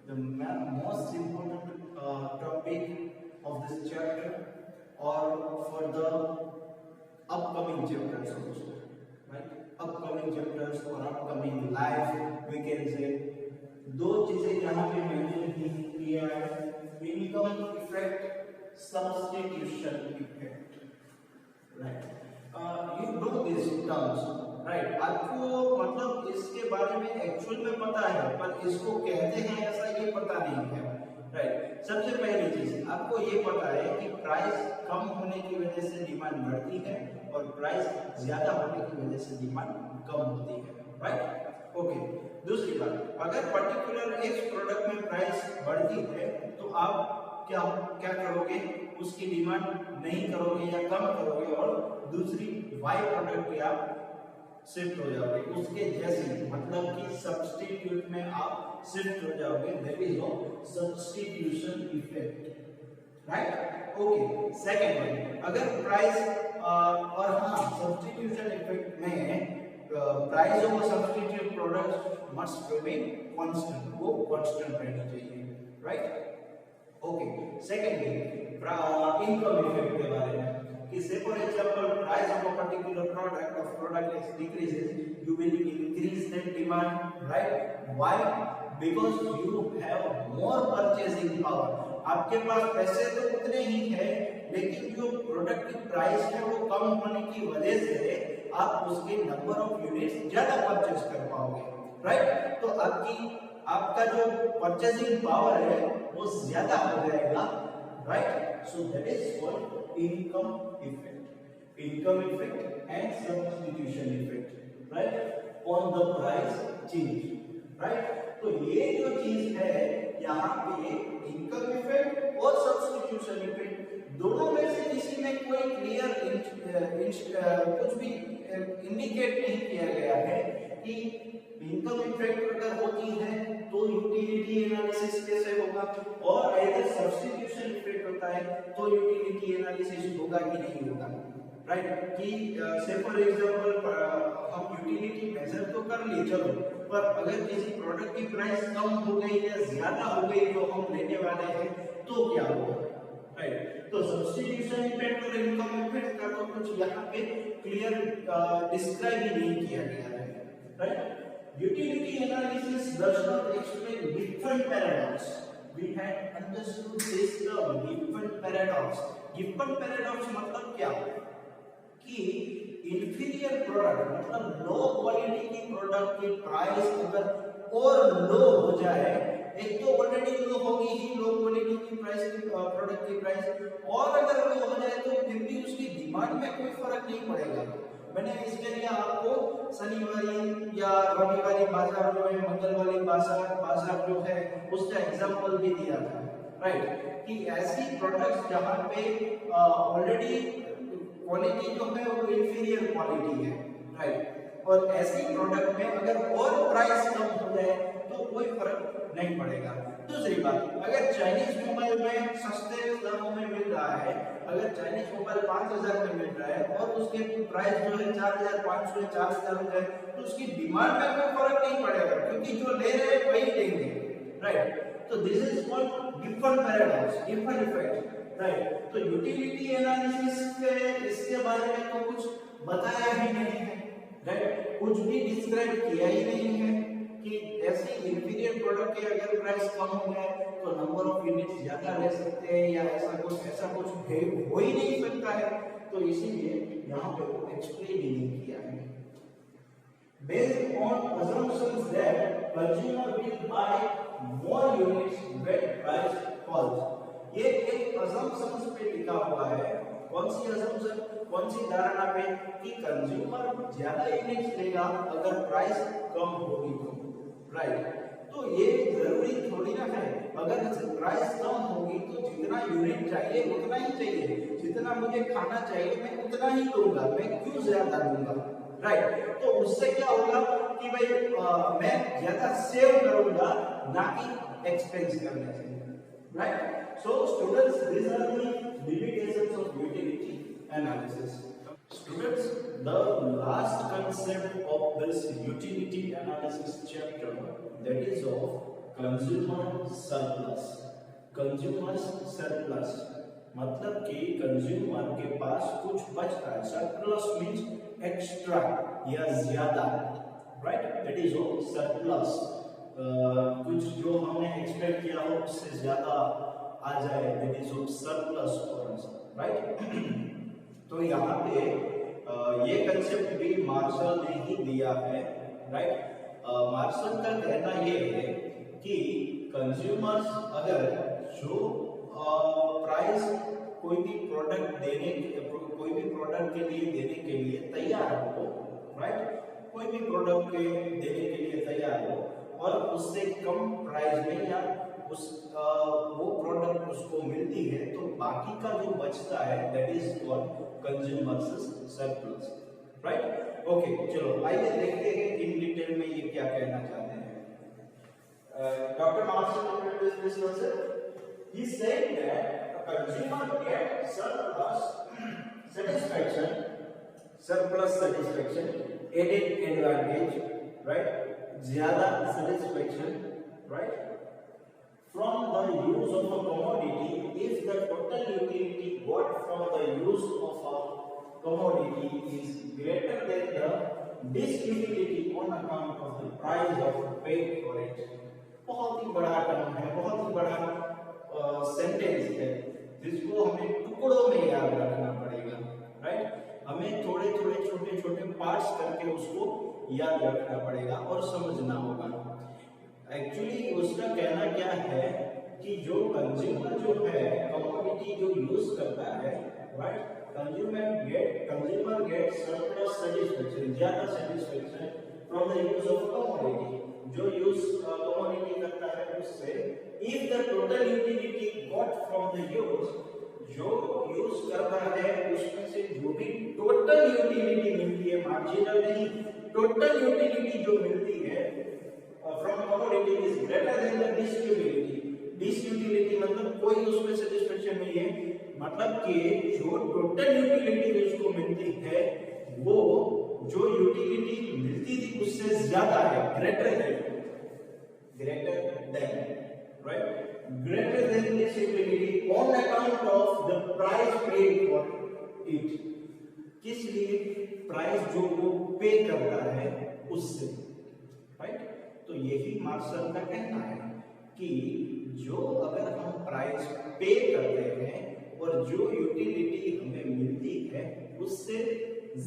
The most important topic of this chapter, or for the upcoming chapters also, right? Upcoming chapters or upcoming life, we can say. दो चीजें यहाँ पे mention किया है, income effect, substitution effect, right? You know these terms, right? आपको मतलब इसके बारे में एक्चुअल में पता है, पर इसको कहते हैं ऐसा ये पता नहीं है, राइट। सबसे पहली चीज आपको ये पता है कि प्राइस कम होने की वजह से डिमांड बढ़ती है और प्राइस ज्यादा होने की वजह से डिमांड कम होती है, राइट। ओके, दूसरी बात, अगर पर्टिकुलर एक प्रोडक्ट में प्राइस बढ़ती है तो आप क्या करोगे? उसकी डिमांड नहीं करोगे या कम करोगे और दूसरी वाई प्रोडक्ट पे आप शिफ्ट हो जाओगे, उसके जैसे, मतलब कि सब्स्टिट्यूट में आप शिफ्ट हो जाओगे। That is substitution effect, right. Okay, second one, अगर प्राइस और हाँ, सब्स्टिट्यूशन इफेक्ट में price of substitute products must remain constant, वो कांस्टेंट रहनी चाहिए, right. Okay, secondly income effect के बारे में, कि से for example price of a particular product decreases, you will increase that demand, right. Why? Because you have more purchasing power. आपके पास पैसे तो उतने ही है, लेकिन जो प्रोडक्ट की प्राइस है वो कम होने की वजह से आप उसके नंबर ऑफ यूनिट्स ज्यादा परचेज कर पाओगे, राइट। तो आपका जो परचेजिंग पावर है वो ज्यादा हो जाएगा, right. So that is called income effect, income effect and substitution effect, right, on the price change, right. तो ये जो चीज है यहाँ पे, इनकम इफेक्ट और सब्स्टिट्यूशन इफेक्ट, दोनों में से किसी में कोई क्लियर कुछ भी इंडिकेट नहीं किया गया है कि इनकम इफेक्ट अगर होती है तो यूटिलिटी एनालिसिस होगा, और अगर सब्स्टिट्यूशन इफेक्ट होता है तो यूटिलिटी एनालिसिस होगा कि नहीं होगा, राइट। कि से फॉर एग्जांपल हम यूटिलिटी मेजर तो कर लिए चलो, पर अगर किसी प्रोडक्ट की प्राइस कम हो गई या ज्यादा हो गई जो हम लेने वाले हैं तो क्या होगा, राइट। तो सब्स्टिट्यूशन इफेक्ट और इनकम इफेक्ट का तो कुछ यहाँ पे क्लियर डिस्क्राइब ही नहीं किया गया है, right. Utility analysis does not explain Giffen paradox. We had understood this term Giffen paradox. Giffen paradox मतलब क्या कि इंफीरियर प्रोडक्ट मतलब लो क्वालिटी की प्रोडक्ट की प्राइस अगर और लो हो जाए, एक तो ऑलरेडी लो होगी ही लो क्वालिटी की प्राइस की प्रोडक्ट की प्राइस, और अगर लो हो जाए तो फिर भी उसकी डिमांड में कोई फर्क नहीं पड़ेगा। मैंने इसके लिए आपको शनिवारी या रविवारी बाजार जो है, मंगलवारी बाजार जो है उसका एग्जांपल भी दिया था, राइट। कि ऐसी प्रोडक्ट्स जहां पे ऑलरेडी क्वालिटी जो है वो इंफीरियर क्वालिटी है, राइट, और ऐसी प्रोडक्ट में अगर और प्राइस कम हो जाए तो कोई फर्क नहीं पड़ेगा। दूसरी बात, अगर चाइनीज मोबाइल में सस्ते दामों में मिल रहा है, अगर चाइनीज मोबाइल 5000 में मिल रहा है और उसके प्राइस जो है 4500 या 4000 हो जाए तो उसकी डिमांड में कोई फर्क नहीं पड़ेगा, क्योंकि जो ले रहे हैं वही लेंगे, राइट। तो this is called Gibbon paradox, Gibbon effect, right. तो यूटिलिटी एनालिसिस के इसके बारे में तो कुछ बताया ही नहीं है, राइट, कुछ भी डिस्क्राइब किया ही नहीं है कि ऐसी इंफीरियर प्रोडक्ट के अगर प्राइस कम हो जाए तो नंबर ऑफ यूनिट्स ज्यादा ले सकते हैं या ऐसा कुछ हो ही नहीं सकता है, तो इसीलिए यहाँ पे वो एक्सप्लेन ही नहीं किया है। Based on assumptions that consumer will buy more units when price falls, ये एक assumptions पे लिखा हुआ है। कौन सी assumption, कौन सी धारणा पे कि कंज्यूमर ज्यादा यूनिट्स लेगा अगर प्राइस कम होगी तो, राइट। तो ये जरूरी थोड़ी ना है, अगर प्राइस कम होगी तो जितना यूनिट चाहिए उतना ही चाहिए, जितना मुझे खाना चाहिए मैं उतना ही लूंगा, मैं क्यों ज्यादा लूंगा, राइट। तो उससे क्या होगा कि भाई मैं ज्यादा सेव करूंगा ना कि एक्सपेंस करने से, right. So students, these are the limitations of utility analysis. Students, the last concept of this utility analysis chapter, that is of consumer surplus. Consumer surplus मतलब कि कंज्यूमर के पास कुछ बचता है, सरप्लस मींस एक्स्ट्रा या ज्यादा, right, that is of surplus. कुछ जो हमने एक्सपेक्ट किया हो उससे ज्यादा आ जाए, that is of surplus for us, right. तो यहाँ पे ये कंसेप्ट भी मार्शल ने ही दिया है, राइट। मार्शल का कहना ये है कि कंज्यूमर्स अगर जो प्राइस कोई भी प्रोडक्ट के लिए देने के लिए तैयार हो, राइट, कोई भी प्रोडक्ट के देने के लिए तैयार हो और उससे कम प्राइस में या वो प्रोडक्ट उसको मिलती है तो बाकी का जो बचता है that is called consumer's surplus, right. Okay, चलो आइए देखते हैं इन डिटेल में ये क्या कहना चाहते हैं। Doctor Marshall this concept. He said that a consumer gets surplus satisfaction, added advantage, right? ज्यादा satisfaction, right? From the use of a commodity if the total utility got from the use of a commodity is greater than the disutility on account of the price of paid for it. बहुत ही बड़ा term है, बहुत ही बड़ा sentence है जिसको हमें टुकड़ों में याद रखना पड़ेगा, राइट। हमें थोड़े थोड़े छोटे छोटे पार्ट्स करके उसको याद रखना पड़ेगा और समझना होगा। एक्चुअली उसका कहना क्या है कि जो कंज्यूमर जो है कमोडिटी जो यूज करता है, right, consumer get surplus satisfaction, ज्यादा satisfaction from the use of commodity, जो यूज कमोडिटी करता है उससे, if the total utility got from the use, जो यूज करता है उसमें से जो भी टोटल यूटिलिटी मिलती है, मार्जिनल नहीं, टोटल यूटिलिटी जो मिलती है from commodity is greater than the distributability मतलब कि जो टोटल यूटिलिटी उसको मिलती है वो जो यूटिलिटी मिलती थी उससे ज्यादा है, greater than, right, greater than this utility on account of the price paid for it, किस लिए, प्राइस जो वो पे करता है उससे, राइट। तो यही मार्शल का कहना है कि जो अगर हम प्राइस पे करते हैं और जो यूटिलिटी हमें मिलती है उससे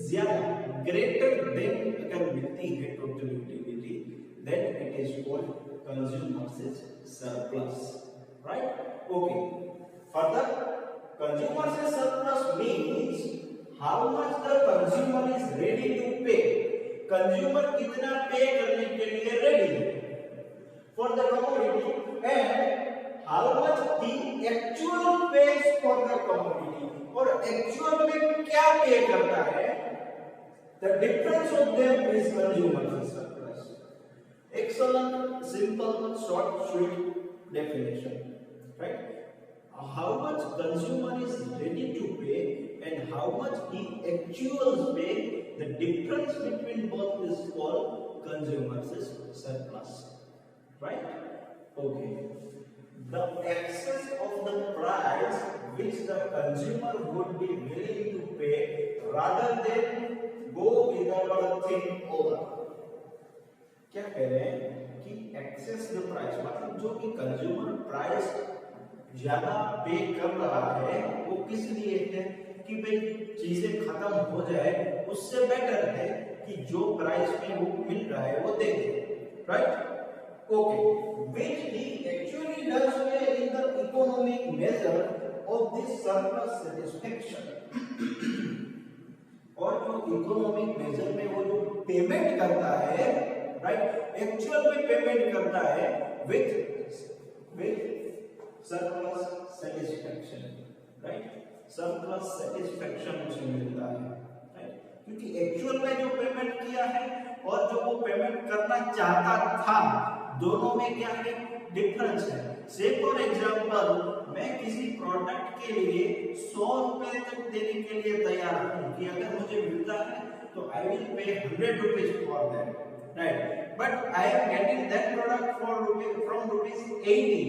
ज्यादा, ग्रेटर देन अगर मिलती है total utility, then it is called consumer's surplus, right? Okay. Further, consumer's surplus means how much the consumer is ready to pay. Consumer कितना पे करने के लिए ready है for the commodity and how much the actual pays for the commodity. और actual में क्या पे करता है? The difference of them is consumer's surplus. Excellent, simple, short, sweet definition. Right? How much consumer is ready to pay and how much he actually pay, the difference between both is called consumer's surplus. Right? Okay. The excess of the price which the consumer would be willing to pay rather than go without a thing over. क्या कह रहे हैं कि access the price मतलब जो कि consumer price ज्यादा पे कर रहा है वो किस लिए है कि भाई चीजें खत्म हो जाए, उससे बेटर है कि जो प्राइस में वो मिल रहा है वो दे दे, right. Okay, which he actually does pay in the economic measure of this surplus satisfaction. और जो इकोनॉमिक मेजर में वो जो पेमेंट करता है, राइट, एक्चुअल में पेमेंट करता है with surplus satisfaction, right, surplus satisfaction उसे मिलता है, राइट, क्योंकि एक्चुअल में जो पेमेंट किया है और जो वो पेमेंट करना चाहता था दोनों में क्या है, डिफरेंस है। से फॉर एग्जांपल मैं किसी प्रोडक्ट के लिए 100 रुपए तक देने के लिए तैयार हूं कि अगर मुझे मिलता है तो I will pay 100 rupees for that, right, but I am getting that product for from rupees 80,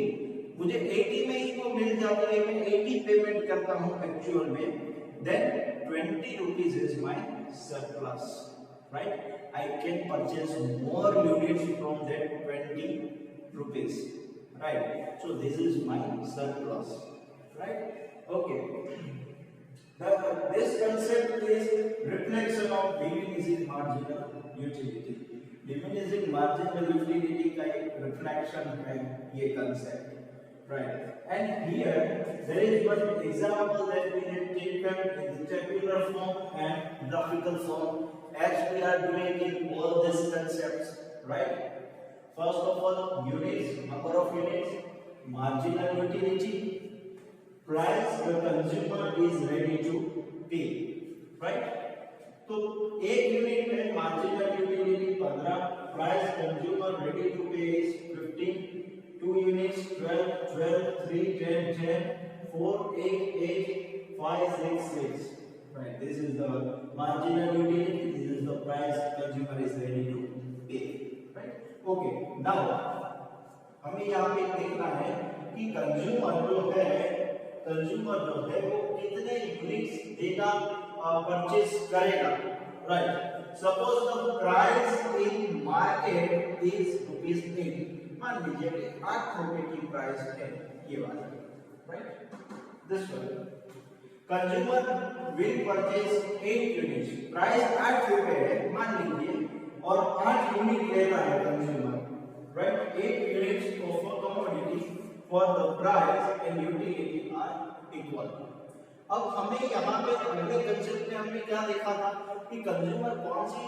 मुझे 80 में ही वो मिल जाती है, मैं 80 पेमेंट करता हूँ एक्चुअल में, then 20 rupees is my surplus, right, I can purchase more units from that 20 rupees, right, so this is my surplus, right, okay. This concept is reflection of diminishing marginal utility. Diminishing marginal utility का एक reflection है ये concept, right? And here there is one example that we have taken in the tabular form and graphical form, as we are doing in all these concepts, right? First of all, units, number of units, marginal utility, price the consumer is ready to pay, right? तो एक unit में marginal utility 15, price consumer ready to pay is 15, 2 units 12, 12, 3, 10, 10, 4, 8, 8, 5, 6, 6, right, this is the marginal utility, this is the price consumer is ready to pay, right, okay. Now हमें यहाँ पे देखना है कि consumer जो है वो कितने यूनिट्स देना परचेज करेगा, right. Suppose the price in market is ₹80, मान लीजिए कि 8 रुपए की प्राइस है ये वाला, right, this one. Consumer will purchase 8 units, price 8 रुपए है मान लीजिए, और 8 यूनिट लेना है consumer, right, 8 units of a commodity for the price and utility are equal. अब हमें यहाँ पे अगले कंसेप्ट में हमने क्या देखा था कि कंज्यूमर कौन सी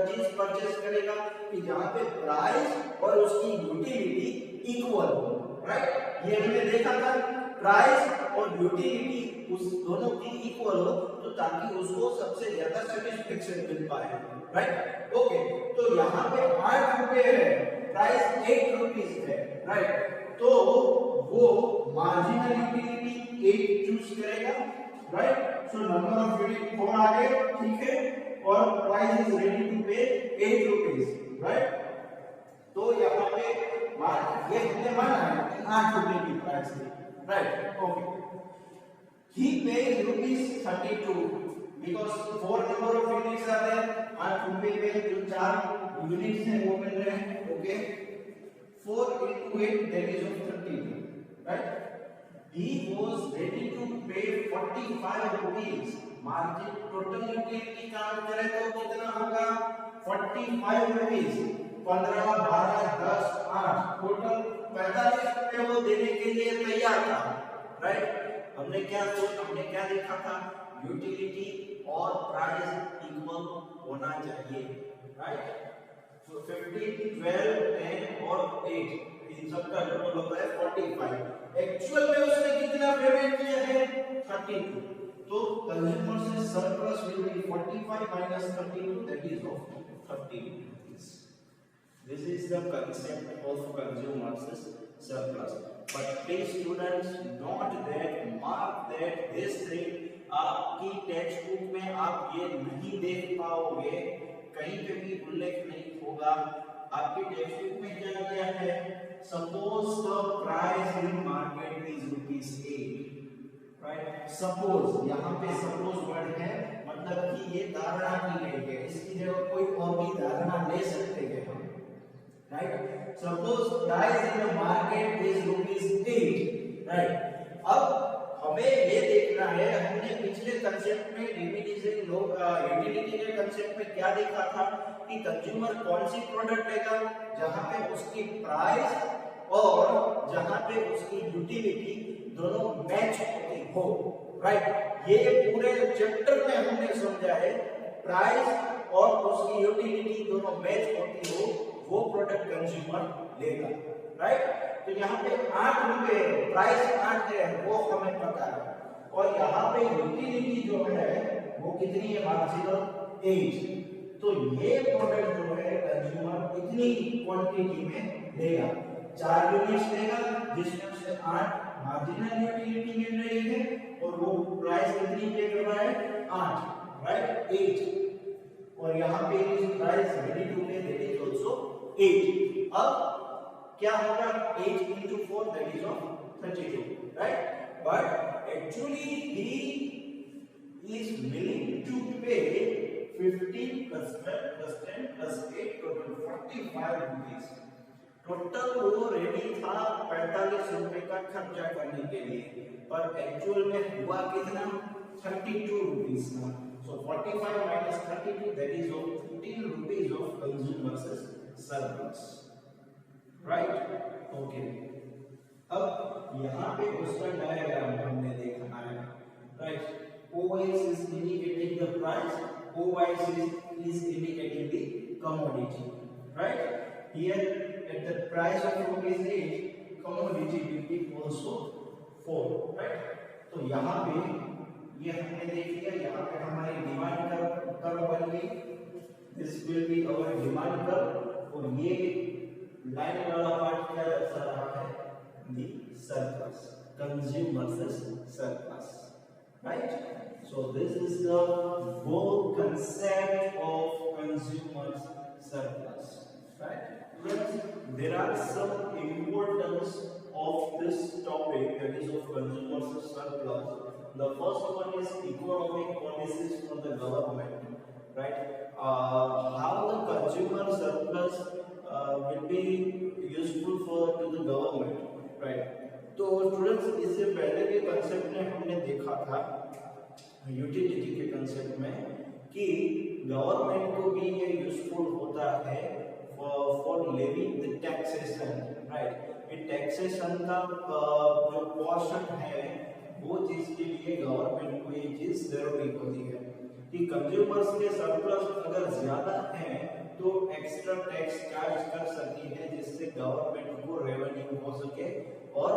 चीज परचेज करेगा कि जहाँ पे प्राइस और उसकी यूटिलिटी इक्वल हो, राइट, ये हमने देखा था, प्राइस और यूटिलिटी उस दोनों की इक्वल हो तो ताकि उसको सबसे ज्यादा सैटिस्फैक्शन मिल पाए, राइट, ओके। तो यहाँ पे 8 रुपए है, प्राइस 8 रुपीस है, राइट, तो वो मार्जिनल यूटिलिटी 8 चूज करेगा, right. So number of unit 4 आ गए, ठीक है, और प्राइस इज रेडी टू पे 8 रुपीस, राइट। तो यहाँ पे ये हमने माना है कि 8 रुपए की प्राइस है, right, okay. He pays rupees 32 because 4 number of units are there, 8 रुपए में जो 4 यूनिट्स हैं वो मिल रहे हैं, okay. 4 into 8 that is of 32, right? He was ready to pay 45 rupees. Margin total utility काम करें तो कितना होगा 45 रुपीस, 15 12 10 8 टोटल 45 रुपए वो देने के लिए तैयार था, राइट। हमने क्या देखा था, यूटिलिटी और प्राइस इक्वल होना चाहिए, राइट। सो 15 12 10 और 8 इन सब का टोटल होता है 45। एक्चुअल में उसने कितना पेमेंट किया है 32, तो कंज्यूमर से surplus will be 45 minus 32 that is of 30 rupees. This is the concept of consumer's surplus. But please students note that, mark that this thing आपकी टेक्स्ट बुक में आप ये नहीं देख पाओगे, कहीं पे भी उल्लेख नहीं होगा। आपकी टेक्स्ट बुक में क्या दिया है, suppose the price in market is ₹8, right. Suppose, यहाँ पे सपोज वर्ड है, मतलब कि ये धारणा की गई है, इसकी जगह कोई और भी धारणा ले सकते हैं हम, right. Suppose price in the market is ₹8, right. अब हमें ये देखना है, हमने पिछले कंसेप्ट में डिमिनिशिंग यूटिलिटी के कंसेप्ट में क्या देखा था कि कंज्यूमर कौन सी प्रोडक्ट लेगा जहां पे उसकी प्राइस और जहां पे उसकी यूटिलिटी दोनों मैच होती हो, राइट। ये पूरे चैप्टर में हमने समझा है, प्राइस और उसकी यूटिलिटी दोनों मैच होती हो वो प्रोडक्ट कंज्यूमर लेगा, राइट। तो यहाँ पे 8 रुपए प्राइस 8 है वो हमें पता है, और यहाँ पे यूटिलिटी जो है वो कितनी है, मार्जिनल 8। तो ये प्रोडक्ट जो है कंज्यूमर इतनी क्वांटिटी में लेगा, 4 यूनिट्स लेगा जिसमें से 8 मार्जिनल यूटिलिटी मिल रही है, और वो प्राइस कितनी पे कर रहा है 8, राइट, 8। और यहाँ पे इस प्राइस रेडी टू पे दैट इज आल्सो 8। अब क्या होगा 8 into 4 that is of 32, right? But actually he is willing to pay 15 plus 12 plus 10 plus 8 total 45 rupees. Total वो रेडी था 45 रुपए का खर्चा करने के लिए, पर एक्चुअल में हुआ कितना 32 रुपीस का। So 45 minus 32 that is of 15 rupees of consumer's surplus. Right, okay. अब यहाँ पे उसका डायग्राम हमने देखा है, right. OX is indicating the price, OY is indicating the commodity, right? Here at the price of ₹8, commodity will be also 4, right? तो यहाँ पे ये हमने देख लिया, यहाँ पे हमारी डिमांड कर्व बन गई, this will be our demand curve, और ये लाइन वाला पार्ट क्या दर्शा रहा है, the surplus, consumers surplus, right. So this is the whole concept of consumers surplus, right? Friends, there are some importance of this topic, that is of consumers surplus. The first one is economic policies from the government, right? How the consumer surplus will be useful for to the government, right? तो students इससे पहले के concept में हमने देखा था utility के concept में कि गवर्नमेंट को भी ये यूजफुल होता है for levying the taxation, right. ये टैक्सेशन का जो पोर्शन है वो चीज के लिए गवर्नमेंट को ये चीज जरूरी होती है कि कंज्यूमर्स के सरप्लस अगर ज्यादा है तो एक्स्ट्रा टैक्स चार्ज कर सकती है, जिससे गवर्नमेंट को रेवेन्यू हो सके, और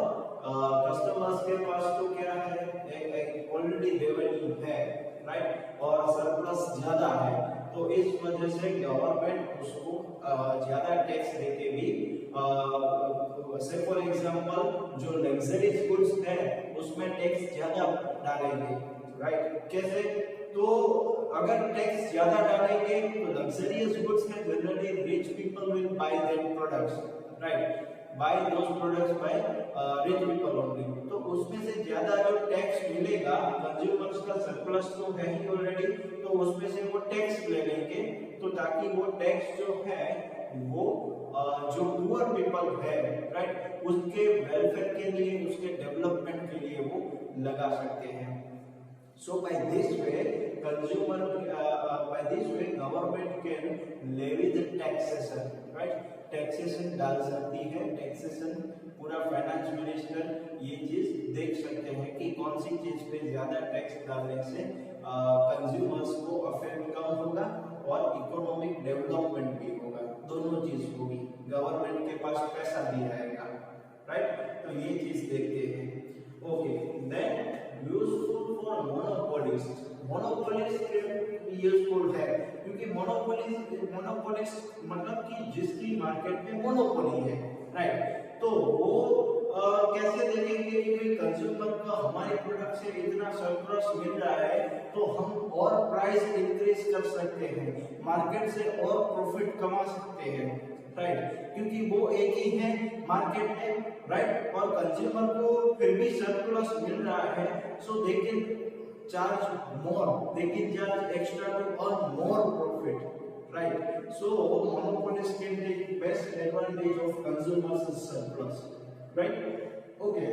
कस्टमर्स के पास तो क्या है, ऑलरेडी रेवेन्यू है, राइट, और सरप्लस ज्यादा है, तो इस वजह से गवर्नमेंट उसको ज्यादा टैक्स देके भी से फॉर एग्जांपल जो लग्जरीज गुड्स है उसमें टैक्स ज्यादा डालेंगे, राइट? कैसे? तो अगर टैक्स ज्यादा डालेंगे तो लग्जरियस गुड्स में generally rich people will buy that products, right? Buy those products by rich people only. तो उसमें से ज्यादा जो टैक्स मिलेगा, कंज्यूमर्स का सरप्लस तो है ही ऑलरेडी, तो उसमें से वो टैक्स ले लेंगे, तो ताकि वो टैक्स जो है वो जो पुअर पीपल है, राइट, उसके वेलफेयर के लिए, उसके डेवलपमेंट के लिए वो लगा सकते हैं। So by this way, government can levy the taxation, right? Taxation डाल सकती है, taxation पूरा फाइनेंस मिनिस्टर ये चीज देख सकते हैं कि कौन सी चीज पे ज्यादा टैक्स डालने से कंज्यूमर्स को अफेक्ट कम होगा और इकोनॉमिक डेवलपमेंट भी होगा, दोनों चीज होगी, गवर्नमेंट के पास पैसा भी आएगा, राइट? तो ये चीज देखते हैं। Okay, then useful for monopolist. Monopolist useful है क्योंकि मोनोपोलिस्ट मतलब कि जिसकी मार्केट में मोनोपोली है, राइट? तो वो कैसे देखेंगे कि कंज्यूमर को हमारे प्रोडक्ट से इतना सरप्लस मिल रहा है तो हम और प्राइस इंक्रीज कर सकते हैं, मार्केट से और प्रॉफिट कमा सकते हैं, राइट? क्योंकि वो एक ही है मार्केट में, राइट? और कंज्यूमर को फिर भी सरप्लस मिल रहा है, so they can charge more, they can charge extra to earn more profit, right? So monopolists can take best advantage of consumers' surplus, right? Okay.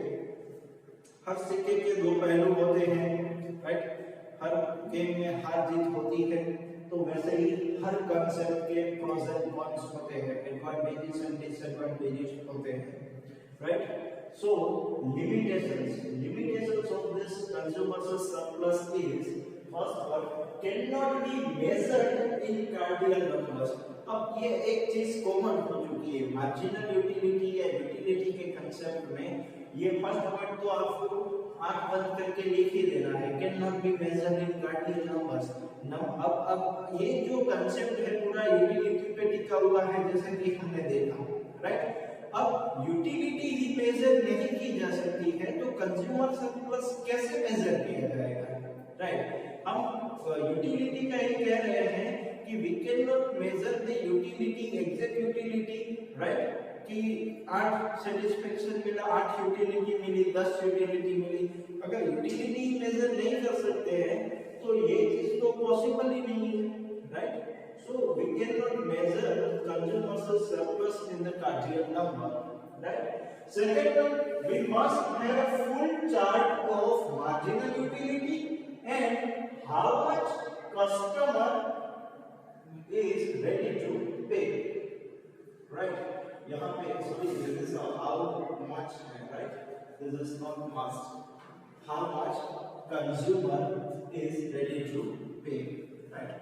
हर सिक्के के दो पहलू होते हैं, right? हर गेम में हार जीत होती है, तो वैसे ही हर कंसेप्ट के प्रोस एंड कॉन्स होते हैं, एडवांटेजेस एंड डिसएडवांटेजेस होते हैं, right? So limitations of this consumer's surplus is first one cannot be measured in cardinal numbers। अब ये एक चीज कॉमन हो चुकी है मार्जिनल यूटिलिटी या यूटिलिटी के कंसेप्ट में, ये फर्स्ट वर्ड तो आपको आंख बंद करके लिख ही देना है, can not be measured in cardinal numbers. अब ये जो कंसेप्ट है पूरा यूटिलिटी पे टिका हुआ है, जैसे कि हमने देखा, राइट? अब यूटिलिटी ही मेजर नहीं की जा सकती है तो कंज्यूमर सरप्लस कैसे मेजर किया जाएगा, राइट? हम यूटिलिटी का ही कह रहे हैं कि we can not measure the utility, exact utility, right? कि 8 सेटिस्फेक्शन मिला, 8 यूटिलिटी मिली, 10 यूटिलिटी मिली, अगर यूटिलिटी मेजर नहीं कर सकते हैं तो ये चीज तो पॉसिबल ही नहीं है, right? So we cannot measure consumer's surplus in the cardinal number, right? Second one, we must have full chart of marginal utility and how much customer is ready to pay, right? यहाँ पे sorry, this is how much है, right? This is not must. How much consumer is ready to pay, right?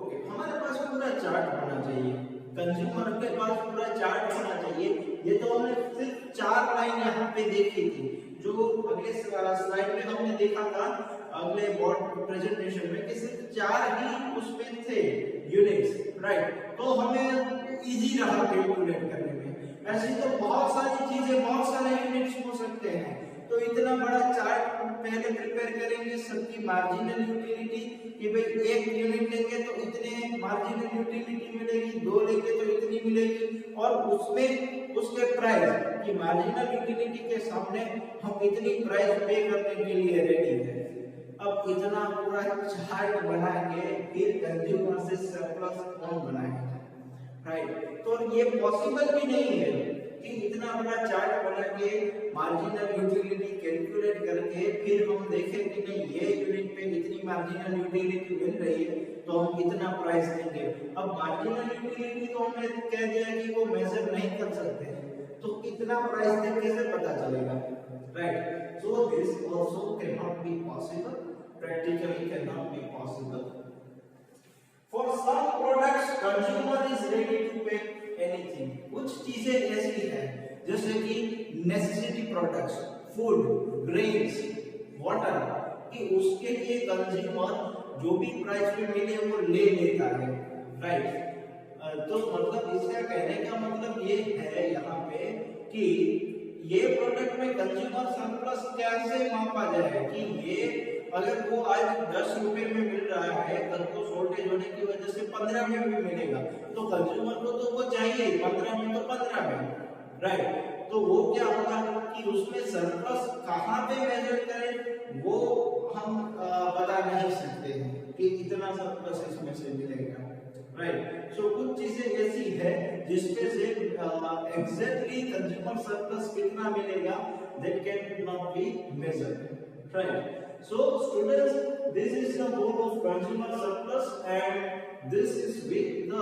Okay, हमारे पास पूरा chart होना चाहिए, consumer के पास पूरा chart होना चाहिए। ये तो हमने सिर्फ 4 लाइन यहाँ पे देखी थी, जो अगले स्लाइड में हमने देखा था अगले बोर्ड प्रेजेंटेशन में कि सिर्फ 4 ही उसमें थे यूनिट्स, राइट? तो हमें इजी रहा कैलकुलेट करने में। ऐसी तो बहुत सारी चीजें, बहुत सारे यूनिट्स हो सकते हैं, तो इतना बड़ा चार्ट पहले प्रिपेयर करेंगे सबकी मार्जिनल यूटिलिटी कि भाई 1 यूनिट लेंगे तो इतने मार्जिनल यूटिलिटी मिलेगी, 2 लेंगे तो इतनी मिलेगी, और उसमें उसके प्राइस कि मार्जिनल यूटिलिटी के सामने हम इतनी प्राइस पे करने के लिए रेडी हैं। अब इतना पूरा चार्ट बना के फिर कंज्यूमर से सरप्लस कौन बनाएगा, राइट? तो ये पॉसिबल भी नहीं है कि इतना बड़ा चार्ट बना के मार्जिनल यूटिलिटी कैलकुलेट करके फिर हम देखें कि नहीं ये यूनिट पे इतनी मार्जिनल यूटिलिटी मिल रही है तो हम इतना प्राइस देंगे। अब मार्जिनल यूटिलिटी तो हमने कह दिया कि वो मेजर नहीं कर सकते, तो इतना प्राइस दे कैसे पता चलेगा, right? So this also can not be possible, practically cannot be possible. For some products consumer is ready to pay anything। कुछ चीजें ऐसी हैं जैसे कि necessity products, food, grains, water, कि उसके लिए कंज्यूमर जो भी प्राइस पे मिले वो ले लेता है, राइट? तो मतलब इसका कहने का मतलब ये है यहाँ पे कि ये प्रोडक्ट में कंज्यूमर सरप्लस कैसे मापा जाए कि ये अगर वो आज 10 रुपए में मिल रहा है कल को शॉर्टेज होने की वजह से 15 में भी मिलेगा तो कंज्यूमर को तो वो चाहिए 15 में तो 15 में, राइट। तो वो क्या होगा कि उसमें सरप्लस कहाँ पे मेजर करें वो हम बता नहीं सकते हैं कि इतना सरप्लस इसमें से मिलेगा, राइट। सो कुछ चीजें ऐसी है जिसपे से एग्जैक्टली कंज्यूमर सरप्लस कितना मिलेगा that can not be measured, right. So students this is the goal of consumer surplus and this is with the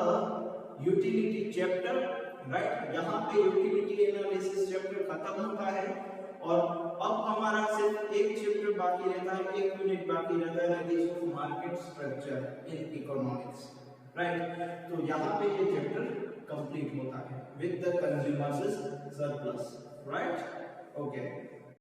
utility chapter, right. यहाँ पे यूटिलिटी एनालिसिस चैप्टर खत्म होता है और अब हमारा सिर्फ एक चैप्टर बाकी रहता है, एक यूनिट बाकी रहता है, that is of market structure in economics, right. तो यहाँ पे ये चैप्टर कंप्लीट होता है with the consumers surplus, right.